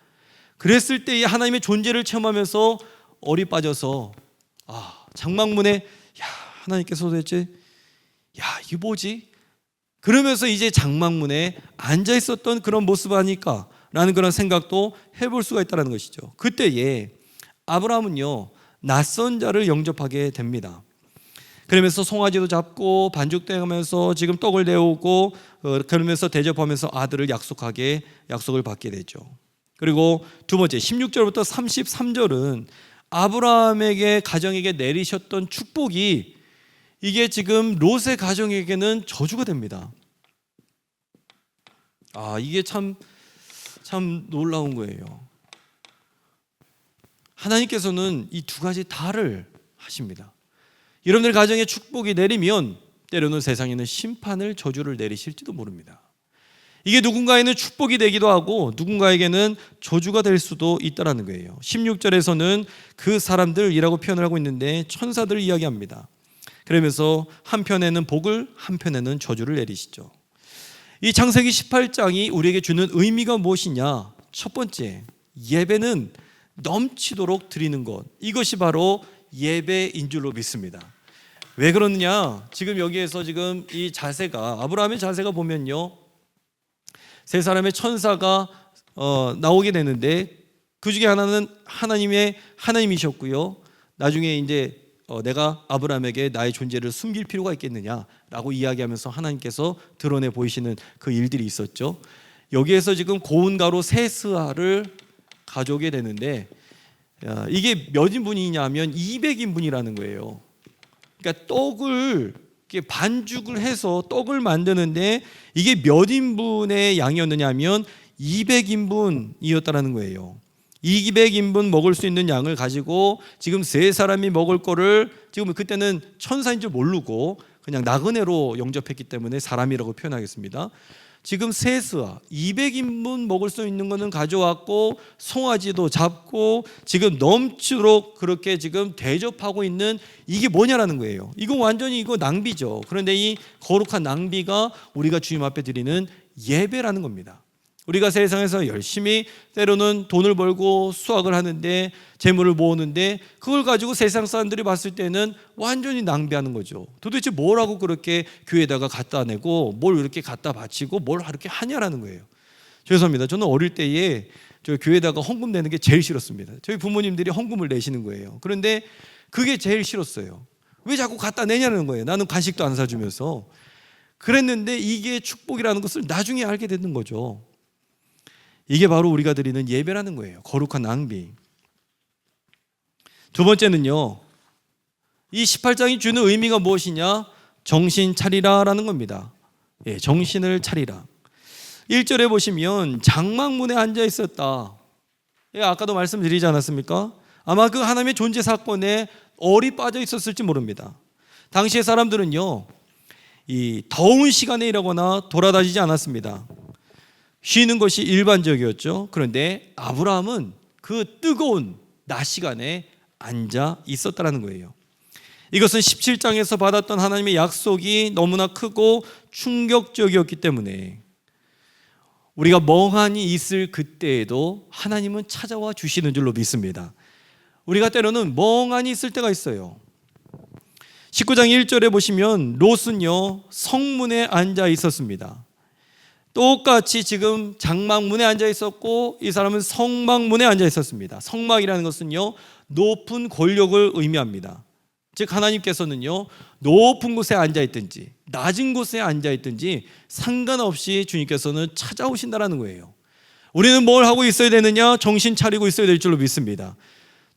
그랬을 때 이 하나님의 존재를 체험하면서 얼이 빠져서 장막문에 하나님께서 도대체 이게 뭐지? 그러면서 이제 장막문에 앉아 있었던 그런 모습 아닐까 라는 그런 생각도 해볼 수가 있다는 것이죠. 그때에 아브라함은요, 낯선 자를 영접하게 됩니다. 그러면서 송아지도 잡고 반죽도 하면서 지금 떡을 내오고 그러면서 대접하면서 아들을 약속을 받게 되죠. 그리고 두 번째 16절부터 33절은 아브라함에게 가정에게 내리셨던 축복이 이게 지금 롯의 가정에게는 저주가 됩니다. 이게 참 놀라운 거예요. 하나님께서는 이 두 가지 다를 하십니다. 여러분들 가정에 축복이 내리면 때로는 세상에는 심판을, 저주를 내리실지도 모릅니다. 이게 누군가에는 축복이 되기도 하고 누군가에게는 저주가 될 수도 있다는 거예요. 16절에서는 그 사람들이라고 표현을 하고 있는데 천사들을 이야기합니다. 그러면서 한편에는 복을 한편에는 저주를 내리시죠. 이 창세기 18장이 우리에게 주는 의미가 무엇이냐? 첫 번째, 예배는 넘치도록 드리는 것, 이것이 바로 예배인 줄로 믿습니다. 왜 그러느냐? 지금 여기에서 지금 이 자세가, 아브라함의 자세가 보면요, 세 사람의 천사가 나오게 되는데 그 중에 하나는 하나님이셨고요. 나중에 이제 내가 아브라함에게 나의 존재를 숨길 필요가 있겠느냐라고 이야기하면서 하나님께서 드러내 보이시는 그 일들이 있었죠. 여기에서 지금 고운 가루 세스아를 가져오게 되는데 이게 몇 인분이냐면 200인분이라는 거예요. 그러니까 떡을 반죽을 해서 떡을 만드는데 이게 몇 인분의 양이었느냐 하면 200인분이었다는 거예요. 200인분 먹을 수 있는 양을 가지고 지금 세 사람이 먹을 거를 지금 그때는 천사인 줄 모르고 그냥 나그네로 영접했기 때문에 사람이라고 표현하겠습니다. 지금 세스와 200인분 먹을 수 있는 거는 가져왔고 송아지도 잡고 지금 넘치도록 그렇게 지금 대접하고 있는 이게 뭐냐라는 거예요. 이거 완전히 낭비죠. 그런데 이 거룩한 낭비가 우리가 주님 앞에 드리는 예배라는 겁니다. 우리가 세상에서 열심히 때로는 돈을 벌고 수확을 하는데 재물을 모으는데 그걸 가지고 세상 사람들이 봤을 때는 완전히 낭비하는 거죠. 도대체 뭘 하고 그렇게 교회에다가 갖다 내고 뭘 이렇게 갖다 바치고 뭘 이렇게 하냐라는 거예요. 죄송합니다. 저는 어릴 때에 저 교회에다가 헌금 내는 게 제일 싫었습니다. 저희 부모님들이 헌금을 내시는 거예요. 그런데 그게 제일 싫었어요. 왜 자꾸 갖다 내냐는 거예요. 나는 간식도 안 사주면서. 그랬는데 이게 축복이라는 것을 나중에 알게 되는 거죠. 이게 바로 우리가 드리는 예배라는 거예요. 거룩한 낭비. 두 번째는요, 이 18장이 주는 의미가 무엇이냐? 정신 차리라라는 겁니다. 예, 정신을 차리라. 1절에 보시면 장막문에 앉아 있었다. 예, 아까도 말씀드리지 않았습니까? 아마 그 하나님의 존재 사건에 얼이 빠져 있었을지 모릅니다. 당시의 사람들은요, 이 더운 시간에 일하거나 돌아다니지 않았습니다. 쉬는 것이 일반적이었죠. 그런데 아브라함은 그 뜨거운 낮 시간에 앉아 있었다는 거예요. 이것은 17장에서 받았던 하나님의 약속이 너무나 크고 충격적이었기 때문에 우리가 멍하니 있을 그때에도 하나님은 찾아와 주시는 줄로 믿습니다. 우리가 때로는 멍하니 있을 때가 있어요. 19장 1절에 보시면 롯은요, 성문에 앉아 있었습니다. 똑같이 지금 장막문에 앉아 있었고 이 사람은 성막문에 앉아 있었습니다. 성막이라는 것은요, 높은 권력을 의미합니다. 즉 하나님께서는요, 높은 곳에 앉아 있든지 낮은 곳에 앉아 있든지 상관없이 주님께서는 찾아오신다라는 거예요. 우리는 뭘 하고 있어야 되느냐? 정신 차리고 있어야 될 줄로 믿습니다.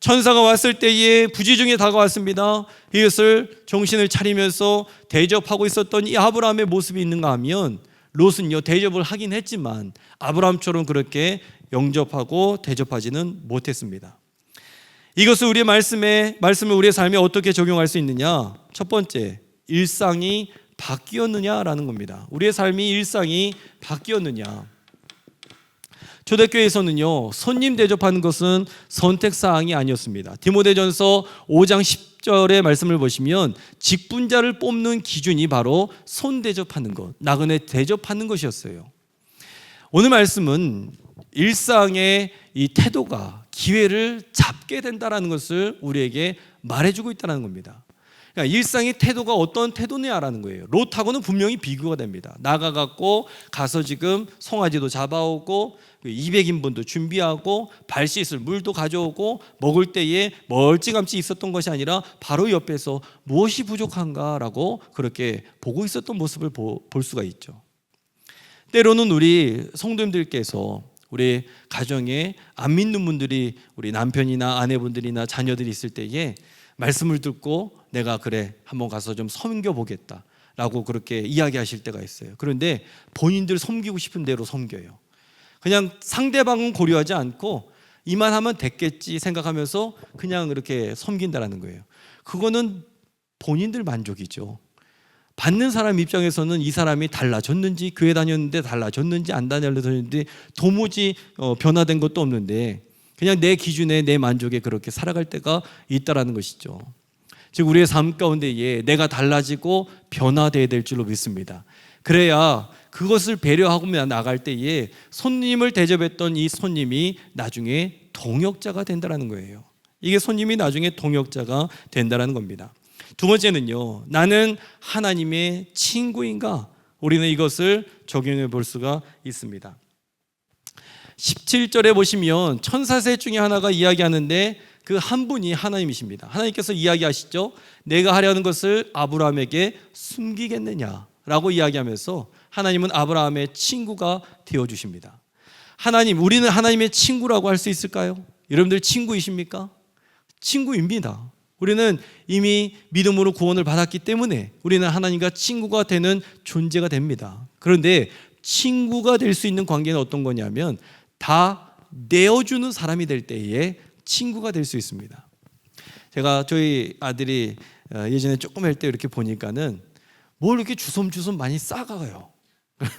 천사가 왔을 때에 부지중에 다가왔습니다. 이것을 정신을 차리면서 대접하고 있었던 이 아브라함의 모습이 있는가 하면 롯은요, 대접을 하긴 했지만 아브라함처럼 그렇게 영접하고 대접하지는 못했습니다. 이것을 우리의 말씀을 우리의 삶에 어떻게 적용할 수 있느냐? 첫 번째, 일상이 바뀌었느냐라는 겁니다. 우리의 삶이 일상이 바뀌었느냐? 초대교회에서는요, 손님 대접하는 것은 선택사항이 아니었습니다. 디모데전서 5장 10절의 말씀을 보시면 직분자를 뽑는 기준이 바로 손 대접하는 것, 나그네 대접하는 것이었어요. 오늘 말씀은 일상의 이 태도가 기회를 잡게 된다는 것을 우리에게 말해주고 있다는 겁니다. 그러니까 일상의 태도가 어떤 태도냐라는 거예요. 롯하고는 분명히 비교가 됩니다. 나가갖고 가서 지금 송아지도 잡아오고 200인분도 준비하고 발 씻을 물도 가져오고 먹을 때에 멀찌감치 있었던 것이 아니라 바로 옆에서 무엇이 부족한가라고 그렇게 보고 있었던 모습을 볼 수가 있죠. 때로는 우리 성도님들께서 우리 가정에 안 믿는 분들이 우리 남편이나 아내분들이나 자녀들이 있을 때에 말씀을 듣고 내가 그래 한번 가서 좀 섬겨보겠다 라고 그렇게 이야기하실 때가 있어요. 그런데 본인들 섬기고 싶은 대로 섬겨요. 그냥 상대방은 고려하지 않고 이만하면 됐겠지 생각하면서 그냥 이렇게 섬긴다라는 거예요. 그거는 본인들 만족이죠. 받는 사람 입장에서는 이 사람이 달라졌는지, 교회 다녔는데 달라졌는지 안 달라졌는지 도무지 변화된 것도 없는데 그냥 내 기준에 내 만족에 그렇게 살아갈 때가 있다라는 것이죠. 즉 우리의 삶 가운데에 내가 달라지고 변화되어야 될 줄로 믿습니다. 그래야 그것을 배려하고 나갈 때에 손님을 대접했던 이 손님이 나중에 동역자가 된다는 거예요. 이게 손님이 나중에 동역자가 된다는 겁니다. 두 번째는요, 나는 하나님의 친구인가? 우리는 이것을 적용해 볼 수가 있습니다. 17절에 보시면 천사셋 중에 하나가 이야기하는데 그 한 분이 하나님이십니다. 하나님께서 이야기하시죠. 내가 하려는 것을 아브라함에게 숨기겠느냐라고 이야기하면서 하나님은 아브라함의 친구가 되어주십니다. 하나님, 우리는 하나님의 친구라고 할 수 있을까요? 여러분들 친구이십니까? 친구입니다. 우리는 이미 믿음으로 구원을 받았기 때문에 우리는 하나님과 친구가 되는 존재가 됩니다. 그런데 친구가 될 수 있는 관계는 어떤 거냐면 다 내어주는 사람이 될 때에 친구가 될 수 있습니다. 제가 저희 아들이 예전에 조금 할 때 이렇게 보니까는 뭘 이렇게 주섬주섬 많이 싸가요.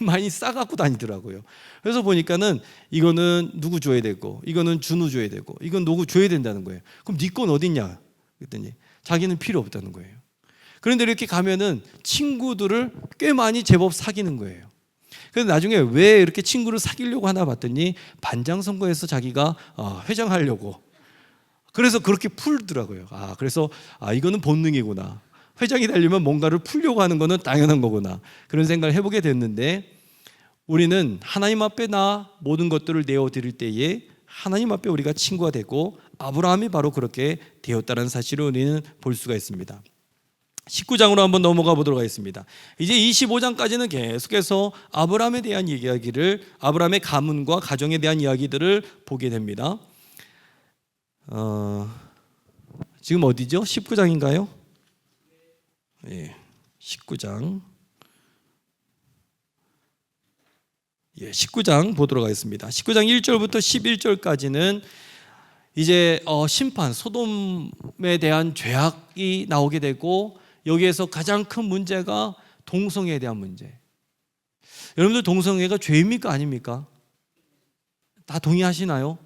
많이 싸갖고 다니더라고요. 그래서 보니까는 이거는 누구 줘야 되고 이거는 준우 줘야 되고 이건 누구 줘야 된다는 거예요. 그럼 네 건 어딨냐? 그랬더니 자기는 필요 없다는 거예요. 그런데 이렇게 가면은 친구들을 꽤 많이 제법 사귀는 거예요. 그래서 나중에 왜 이렇게 친구를 사귀려고 하나 봤더니 반장 선거에서 자기가 회장하려고 그래서 그렇게 풀더라고요. 그래서 이거는 본능이구나. 회장이 되려면 뭔가를 풀려고 하는 거는 당연한 거구나. 그런 생각을 해보게 됐는데 우리는 하나님 앞에 모든 것들을 내어드릴 때에 하나님 앞에 우리가 친구가 되고 아브라함이 바로 그렇게 되었다는 사실을 우리는 볼 수가 있습니다. 19장으로 한번 넘어가 보도록 하겠습니다. 이제 25장까지는 계속해서 아브라함에 대한 이야기를, 아브라함의 가문과 가정에 대한 이야기들을 보게 됩니다. 지금 어디죠? 19장인가요? 예, 19장. 19장 보도록 하겠습니다. 19장 1절부터 11절까지는 이제 심판, 소돔에 대한 죄악이 나오게 되고 여기에서 가장 큰 문제가 동성애에 대한 문제. 여러분들 동성애가 죄입니까? 아닙니까? 다 동의하시나요?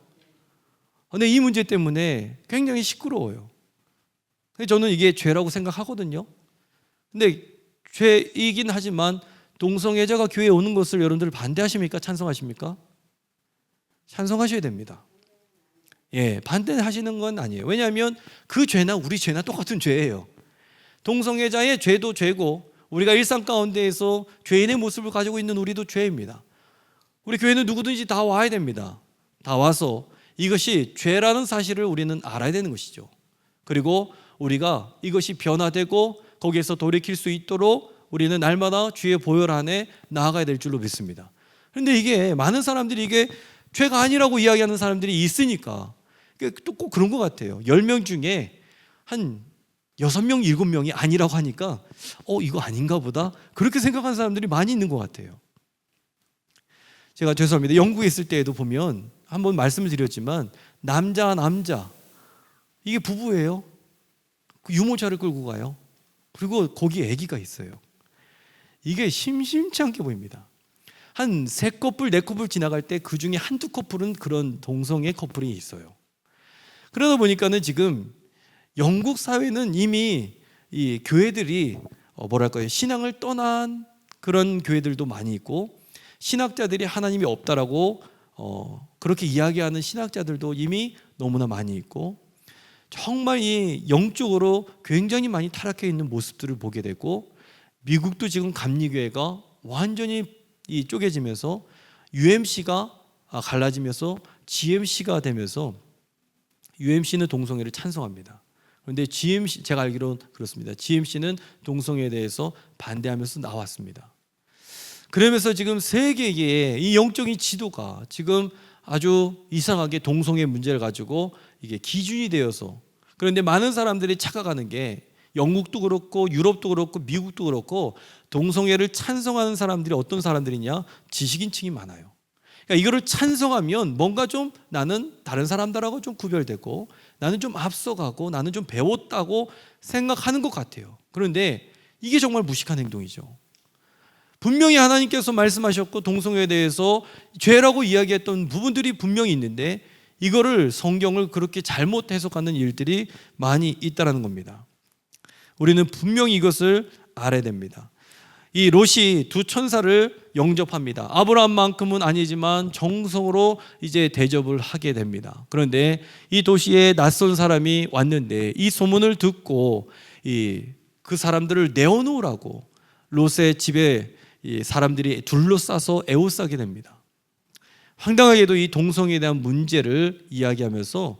근데 이 문제 때문에 굉장히 시끄러워요. 저는 이게 죄라고 생각하거든요. 근데 죄이긴 하지만 동성애자가 교회에 오는 것을 여러분들 반대하십니까? 찬성하십니까? 찬성하셔야 됩니다. 반대하시는 건 아니에요. 왜냐하면 그 죄나 우리 죄나 똑같은 죄예요. 동성애자의 죄도 죄고 우리가 일상 가운데에서 죄인의 모습을 가지고 있는 우리도 죄입니다. 우리 교회는 누구든지 다 와야 됩니다. 다 와서 이것이 죄라는 사실을 우리는 알아야 되는 것이죠. 그리고 우리가 이것이 변화되고 거기에서 돌이킬 수 있도록 우리는 날마다 주의 보혈 안에 나아가야 될 줄로 믿습니다. 그런데 이게 많은 사람들이 이게 죄가 아니라고 이야기하는 사람들이 있으니까 또 꼭 그런 것 같아요. 10명 중에 한 6명, 7명이 아니라고 하니까 이거 아닌가 보다 그렇게 생각하는 사람들이 많이 있는 것 같아요. 제가 죄송합니다. 영국에 있을 때에도 보면 한번 말씀을 드렸지만 남자 이게 부부예요. 유모차를 끌고 가요. 그리고 거기에 아기가 있어요. 이게 심심치 않게 보입니다. 한 3커플, 4커플 지나갈 때 그중에 한두 커플은 그런 동성애 커플이 있어요. 그러다 보니까는 지금 영국 사회는 이미 이 교회들이 신앙을 떠난 그런 교회들도 많이 있고 신학자들이 하나님이 없다라고 그렇게 이야기하는 신학자들도 이미 너무나 많이 있고 정말 이 영적으로 굉장히 많이 타락해 있는 모습들을 보게 되고 미국도 지금 감리교회가 완전히 쪼개지면서 UMC가 갈라지면서 GMC가 되면서 UMC는 동성애를 찬성합니다. 그런데 GMC, 제가 알기로는 그렇습니다. GMC는 동성애에 대해서 반대하면서 나왔습니다. 그러면서 지금 세계의 이 영적인 지도가 지금 아주 이상하게 동성애 문제를 가지고 이게 기준이 되어서, 그런데 많은 사람들이 착각하는 게 영국도 그렇고 유럽도 그렇고 미국도 그렇고 동성애를 찬성하는 사람들이 어떤 사람들이냐? 지식인층이 많아요. 그러니까 이거를 찬성하면 뭔가 좀 나는 다른 사람들하고 좀 구별되고 나는 좀 앞서가고 나는 좀 배웠다고 생각하는 것 같아요. 그런데 이게 정말 무식한 행동이죠. 분명히 하나님께서 말씀하셨고 동성애에 대해서 죄라고 이야기했던 부분들이 분명히 있는데 이거를 성경을 그렇게 잘못 해석하는 일들이 많이 있다는 겁니다. 우리는 분명히 이것을 알아야 됩니다. 이 롯이 두 천사를 영접합니다. 아브라함만큼은 아니지만 정성으로 이제 대접을 하게 됩니다. 그런데 이 도시에 낯선 사람이 왔는데 이 소문을 듣고 그 사람들을 내어놓으라고 롯의 집에 이 사람들이 둘러싸서 에워싸게 됩니다. 황당하게도 이 동성애에 대한 문제를 이야기하면서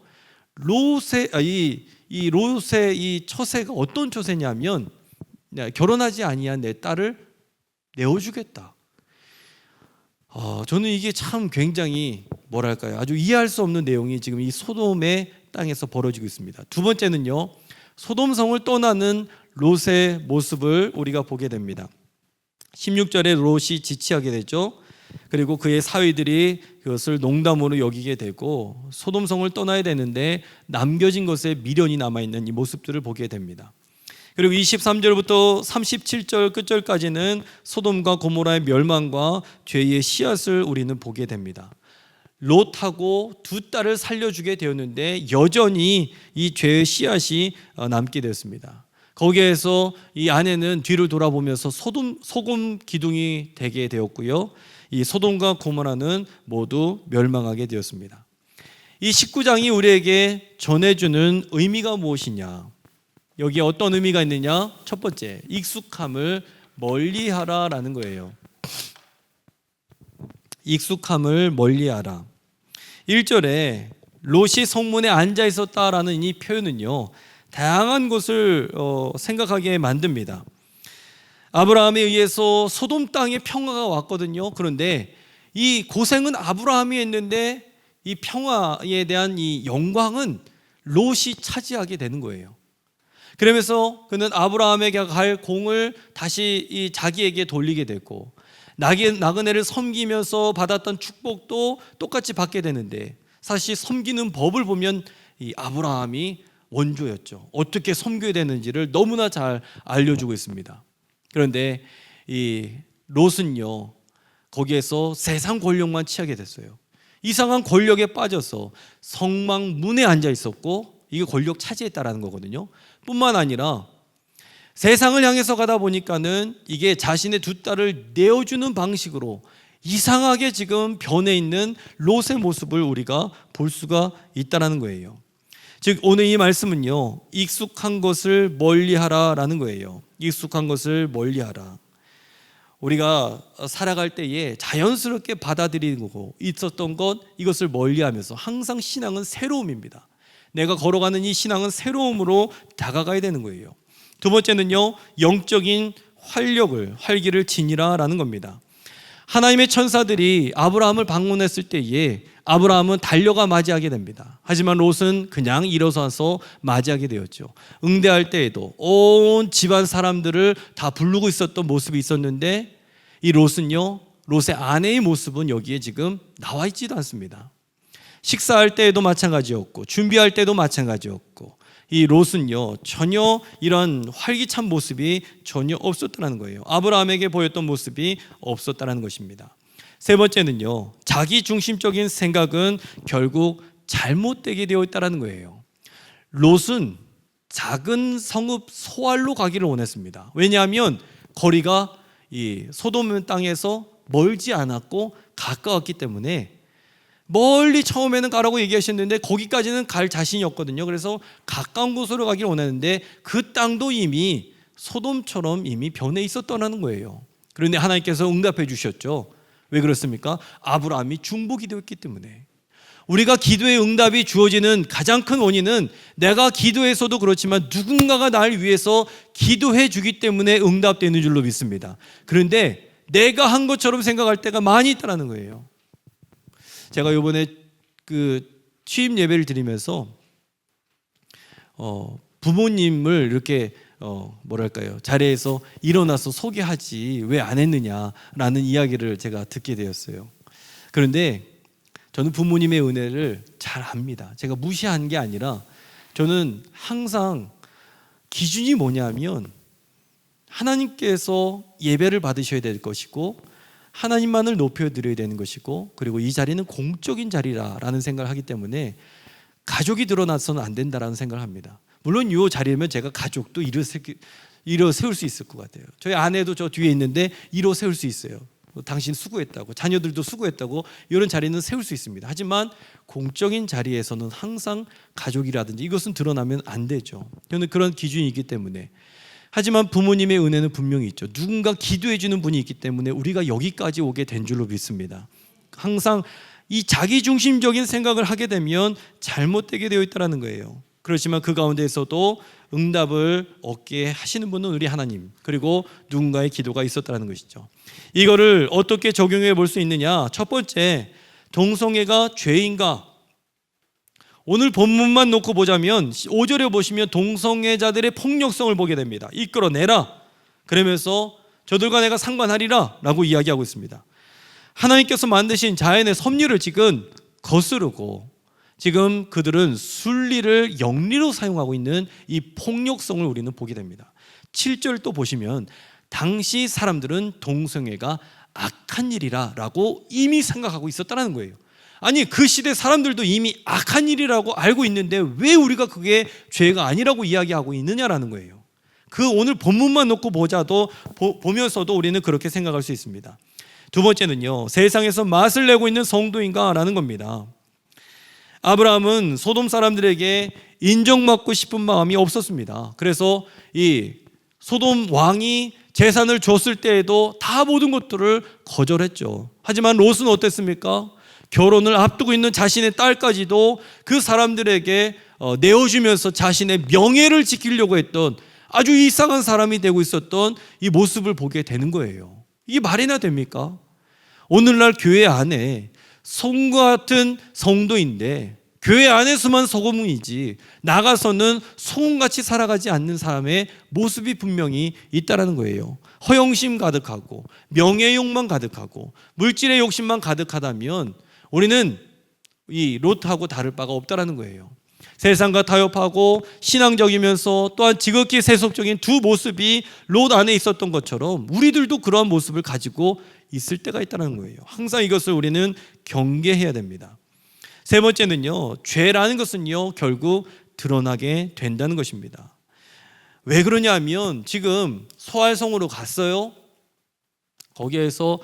롯의 이 처세가 어떤 처세냐면 결혼하지 아니한 내 딸을 내어주겠다. 저는 이게 참 굉장히 뭐랄까요, 아주 이해할 수 없는 내용이 지금 이 소돔의 땅에서 벌어지고 있습니다. 두 번째는요, 소돔성을 떠나는 롯의 모습을 우리가 보게 됩니다. 16절에 롯이 지체하게 되죠. 그리고 그의 사위들이 그것을 농담으로 여기게 되고 소돔성을 떠나야 되는데 남겨진 것에 미련이 남아있는 이 모습들을 보게 됩니다. 그리고 23절부터 37절 끝절까지는 소돔과 고모라의 멸망과 죄의 씨앗을 우리는 보게 됩니다. 롯하고 두 딸을 살려주게 되었는데 여전히 이 죄의 씨앗이 남게 되었습니다. 거기에서 이 아내는 뒤를 돌아보면서 소금 기둥이 되게 되었고요. 이 소돔과 고모라는 모두 멸망하게 되었습니다. 이 19장이 우리에게 전해주는 의미가 무엇이냐? 여기에 어떤 의미가 있느냐? 첫 번째, 익숙함을 멀리하라라는 거예요. 익숙함을 멀리하라. 1절에 롯이 성문에 앉아 있었다라는 이 표현은요, 다양한 것을 생각하게 만듭니다. 아브라함에 의해서 소돔 땅에 평화가 왔거든요. 그런데 이 고생은 아브라함이 했는데 이 평화에 대한 이 영광은 롯이 차지하게 되는 거예요. 그러면서 그는 아브라함에게 갈 공을 다시 이 자기에게 돌리게 됐고 나그네를 섬기면서 받았던 축복도 똑같이 받게 되는데 사실 섬기는 법을 보면 이 아브라함이 원조였죠. 어떻게 섬겨야 되는지를 너무나 잘 알려주고 있습니다. 그런데 이 롯은요, 거기에서 세상 권력만 취하게 됐어요. 이상한 권력에 빠져서 성막문에 앉아 있었고 이게 권력 차지했다라는 거거든요. 뿐만 아니라 세상을 향해서 가다 보니까는 이게 자신의 두 딸을 내어주는 방식으로 이상하게 지금 변해 있는 롯의 모습을 우리가 볼 수가 있다는 거예요. 즉 오늘 이 말씀은요, 익숙한 것을 멀리하라라는 거예요. 익숙한 것을 멀리하라. 우리가 살아갈 때에 자연스럽게 받아들이고 있었던 것, 이것을 멀리하면서 항상 신앙은 새로움입니다. 내가 걸어가는 이 신앙은 새로움으로 다가가야 되는 거예요. 두 번째는요, 영적인 활기를 지니라라는 겁니다. 하나님의 천사들이 아브라함을 방문했을 때에 아브라함은 달려가 맞이하게 됩니다. 하지만 롯은 그냥 일어서서 맞이하게 되었죠. 응대할 때에도 온 집안 사람들을 다 부르고 있었던 모습이 있었는데 이 롯은요, 롯의 아내의 모습은 여기에 지금 나와 있지도 않습니다. 식사할 때에도 마찬가지였고 준비할 때도 마찬가지였고 이 롯은요, 전혀 이런 활기찬 모습이 전혀 없었다는 거예요. 아브라함에게 보였던 모습이 없었다는 것입니다. 세 번째는요, 자기 중심적인 생각은 결국 잘못되게 되어 있다는 거예요. 롯은 작은 성읍 소알로 가기를 원했습니다. 왜냐하면 거리가 이 소돔 땅에서 멀지 않았고 가까웠기 때문에 멀리 처음에는 가라고 얘기하셨는데 거기까지는 갈 자신이 없거든요. 그래서 가까운 곳으로 가기를 원하는데 그 땅도 이미 소돔처럼 이미 변해 있었다는 거예요. 그런데 하나님께서 응답해 주셨죠. 왜 그렇습니까? 아브라함이 중보 기도했기 때문에. 우리가 기도의 응답이 주어지는 가장 큰 원인은 내가 기도해서도 그렇지만 누군가가 날 위해서 기도해 주기 때문에 응답되는 줄로 믿습니다. 그런데 내가 한 것처럼 생각할 때가 많이 있다는 거예요. 제가 이번에 그 취임 예배를 드리면서 부모님을 이렇게 뭐랄까요, 자리에서 일어나서 소개하지 왜 안 했느냐라는 이야기를 제가 듣게 되었어요. 그런데 저는 부모님의 은혜를 잘 압니다. 제가 무시한 게 아니라 저는 항상 기준이 뭐냐면 하나님께서 예배를 받으셔야 될 것이고 하나님만을 높여드려야 되는 것이고, 그리고 이 자리는 공적인 자리라는 생각을 하기 때문에 가족이 드러나서는 안 된다라는 생각을 합니다. 물론 이 자리면 제가 가족도 일어 세울 수 있을 것 같아요. 저희 아내도 저 뒤에 있는데 일어 세울 수 있어요. 당신 수고했다고, 자녀들도 수고했다고, 이런 자리는 세울 수 있습니다. 하지만 공적인 자리에서는 항상 가족이라든지 이것은 드러나면 안 되죠. 저는 그런 기준이 있기 때문에. 하지만 부모님의 은혜는 분명히 있죠. 누군가 기도해 주는 분이 있기 때문에 우리가 여기까지 오게 된 줄로 믿습니다. 항상 이 자기중심적인 생각을 하게 되면 잘못되게 되어 있다는 거예요. 그렇지만 그 가운데에서도 응답을 얻게 하시는 분은 우리 하나님, 그리고 누군가의 기도가 있었다는 것이죠. 이거를 어떻게 적용해 볼 수 있느냐? 첫 번째, 동성애가 죄인가? 오늘 본문만 놓고 보자면 5절에 보시면 동성애자들의 폭력성을 보게 됩니다. 이끌어내라, 그러면서 저들과 내가 상관하리라 라고 이야기하고 있습니다. 하나님께서 만드신 자연의 섭리를 지금 거스르고 지금 그들은 순리를 영리로 사용하고 있는 이 폭력성을 우리는 보게 됩니다. 7절 또 보시면 당시 사람들은 동성애가 악한 일이라 라고 이미 생각하고 있었다는 거예요. 아니, 그 시대 사람들도 이미 악한 일이라고 알고 있는데 왜 우리가 그게 죄가 아니라고 이야기하고 있느냐라는 거예요. 그 오늘 본문만 놓고 보면서도 우리는 그렇게 생각할 수 있습니다. 두 번째는요, 세상에서 맛을 내고 있는 성도인가라는 겁니다. 아브라함은 소돔 사람들에게 인정받고 싶은 마음이 없었습니다. 그래서 이 소돔 왕이 재산을 줬을 때에도 다 모든 것들을 거절했죠. 하지만 롯은 어땠습니까? 결혼을 앞두고 있는 자신의 딸까지도 그 사람들에게 내어주면서 자신의 명예를 지키려고 했던 아주 이상한 사람이 되고 있었던 이 모습을 보게 되는 거예요. 이게 말이나 됩니까? 오늘날 교회 안에 성과 같은 성도인데 교회 안에서만 소금이지 나가서는 소금같이 살아가지 않는 사람의 모습이 분명히 있다는 거예요. 허영심 가득하고 명예욕만 가득하고 물질의 욕심만 가득하다면 우리는 이 롯하고 다를 바가 없다는 거예요. 세상과 타협하고 신앙적이면서 또한 지극히 세속적인 두 모습이 롯 안에 있었던 것처럼 우리들도 그러한 모습을 가지고 있을 때가 있다는 거예요. 항상 이것을 우리는 경계해야 됩니다. 세 번째는요, 죄라는 것은요 결국 드러나게 된다는 것입니다. 왜 그러냐면 지금 소알성으로 갔어요. 거기에서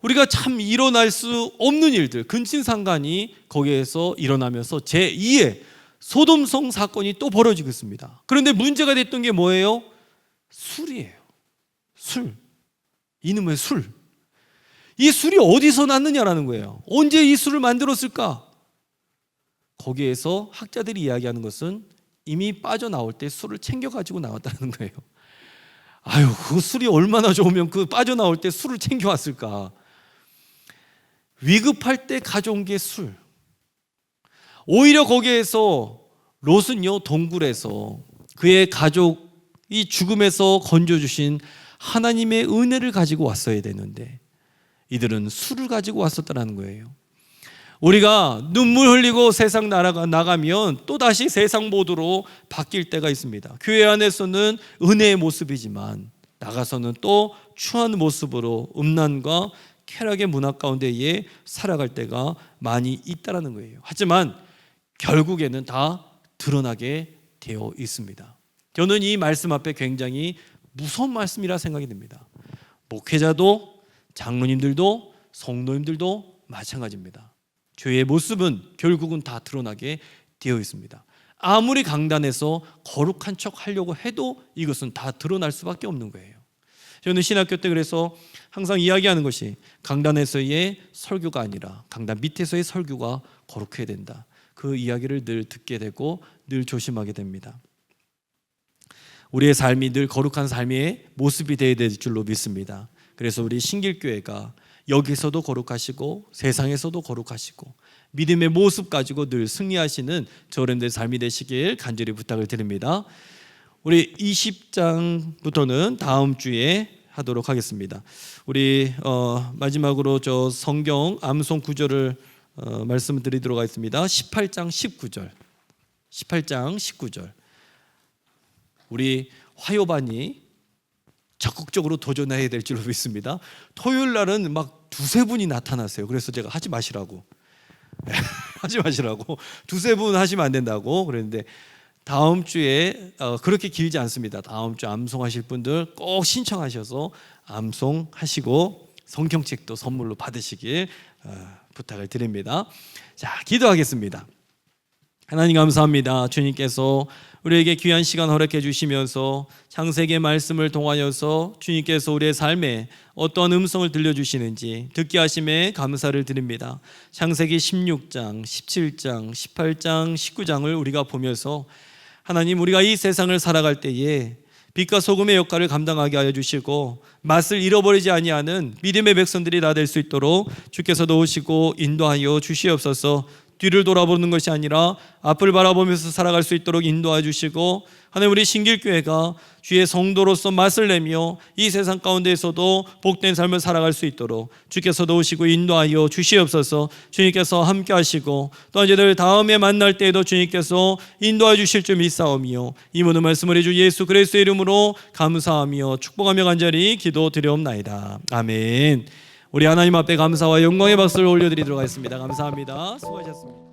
우리가 참 일어날 수 없는 일들, 근친상간이 거기에서 일어나면서 제2의 소돔성 사건이 또 벌어지고 있습니다. 그런데 문제가 됐던 게 뭐예요? 술이에요. 술. 이놈의 술. 이 술이 어디서 났느냐라는 거예요. 언제 이 술을 만들었을까? 거기에서 학자들이 이야기하는 것은 이미 빠져나올 때 술을 챙겨가지고 나왔다는 거예요. 아유, 그 술이 얼마나 좋으면 그 빠져나올 때 술을 챙겨왔을까? 위급할 때 가져온 게 술. 오히려 거기에서 롯은요 동굴에서 그의 가족이 죽음에서 건져주신 하나님의 은혜를 가지고 왔어야 되는데 이들은 술을 가지고 왔었다는 거예요. 우리가 눈물 흘리고 세상 나가면 또다시 세상 모드로 바뀔 때가 있습니다. 교회 안에서는 은혜의 모습이지만 나가서는 또 추한 모습으로 음란과 쾌락의 문화 가운데에 살아갈 때가 많이 있다는 거예요. 하지만 결국에는 다 드러나게 되어 있습니다. 저는 이 말씀 앞에 굉장히 무서운 말씀이라 생각이 듭니다. 목회자도 장로님들도 성도님들도 마찬가지입니다. 죄의 모습은 결국은 다 드러나게 되어 있습니다. 아무리 강단에서 거룩한 척 하려고 해도 이것은 다 드러날 수밖에 없는 거예요. 저는 신학교 때 그래서 항상 이야기하는 것이 강단에서의 설교가 아니라 강단 밑에서의 설교가 거룩해야 된다. 그 이야기를 늘 듣게 되고 늘 조심하게 됩니다. 우리의 삶이 늘 거룩한 삶의 모습이 되어야 될 줄로 믿습니다. 그래서 우리 신길교회가 여기서도 거룩하시고 세상에서도 거룩하시고 믿음의 모습 가지고 늘 승리하시는 저랜들 삶이 되시길 간절히 부탁을 드립니다. 우리 20장부터는 다음 주에 하도록 하겠습니다. 우리 마지막으로 저 성경 암송 구절을 말씀드리도록 하겠습니다. 18장 19절. 18장 19절. 우리 화요반이 적극적으로 도전해야 될 줄로 믿습니다. 토요일 날은 막 두세 분이 나타났어요. 그래서 제가 하지 마시라고 하지 마시라고 두세 분 하시면 안 된다고 그랬는데, 다음 주에 그렇게 길지 않습니다. 다음 주 암송하실 분들 꼭 신청하셔서 암송하시고 성경책도 선물로 받으시길 부탁을 드립니다. 자, 기도하겠습니다. 하나님 감사합니다. 주님께서 우리에게 귀한 시간 허락해 주시면서 창세기의 말씀을 통하여서 주님께서 우리의 삶에 어떤 음성을 들려주시는지 듣게 하심에 감사를 드립니다. 창세기 16장, 17장, 18장, 19장을 우리가 보면서 하나님, 우리가 이 세상을 살아갈 때에 빛과 소금의 역할을 감당하게 하여 주시고 맛을 잃어버리지 아니하는 믿음의 백성들이 다 될 수 있도록 주께서 도우시고 인도하여 주시옵소서. 뒤를 돌아보는 것이 아니라 앞을 바라보면서 살아갈 수 있도록 인도해 주시고, 하나님, 우리 신길교회가 주의 성도로서 맛을 내며 이 세상 가운데에서도 복된 삶을 살아갈 수 있도록 주께서 도우시고 인도하여 주시옵소서. 주님께서 함께 하시고 또한 저희들 다음에 만날 때에도 주님께서 인도해 주실 줄 믿사오며 이 모든 말씀을 주 예수 그리스도의 이름으로 감사하며 축복하며 간절히 기도드리옵나이다. 아멘. 우리 하나님 앞에 감사와 영광의 박수를 올려드리도록 하겠습니다. 감사합니다. 수고하셨습니다.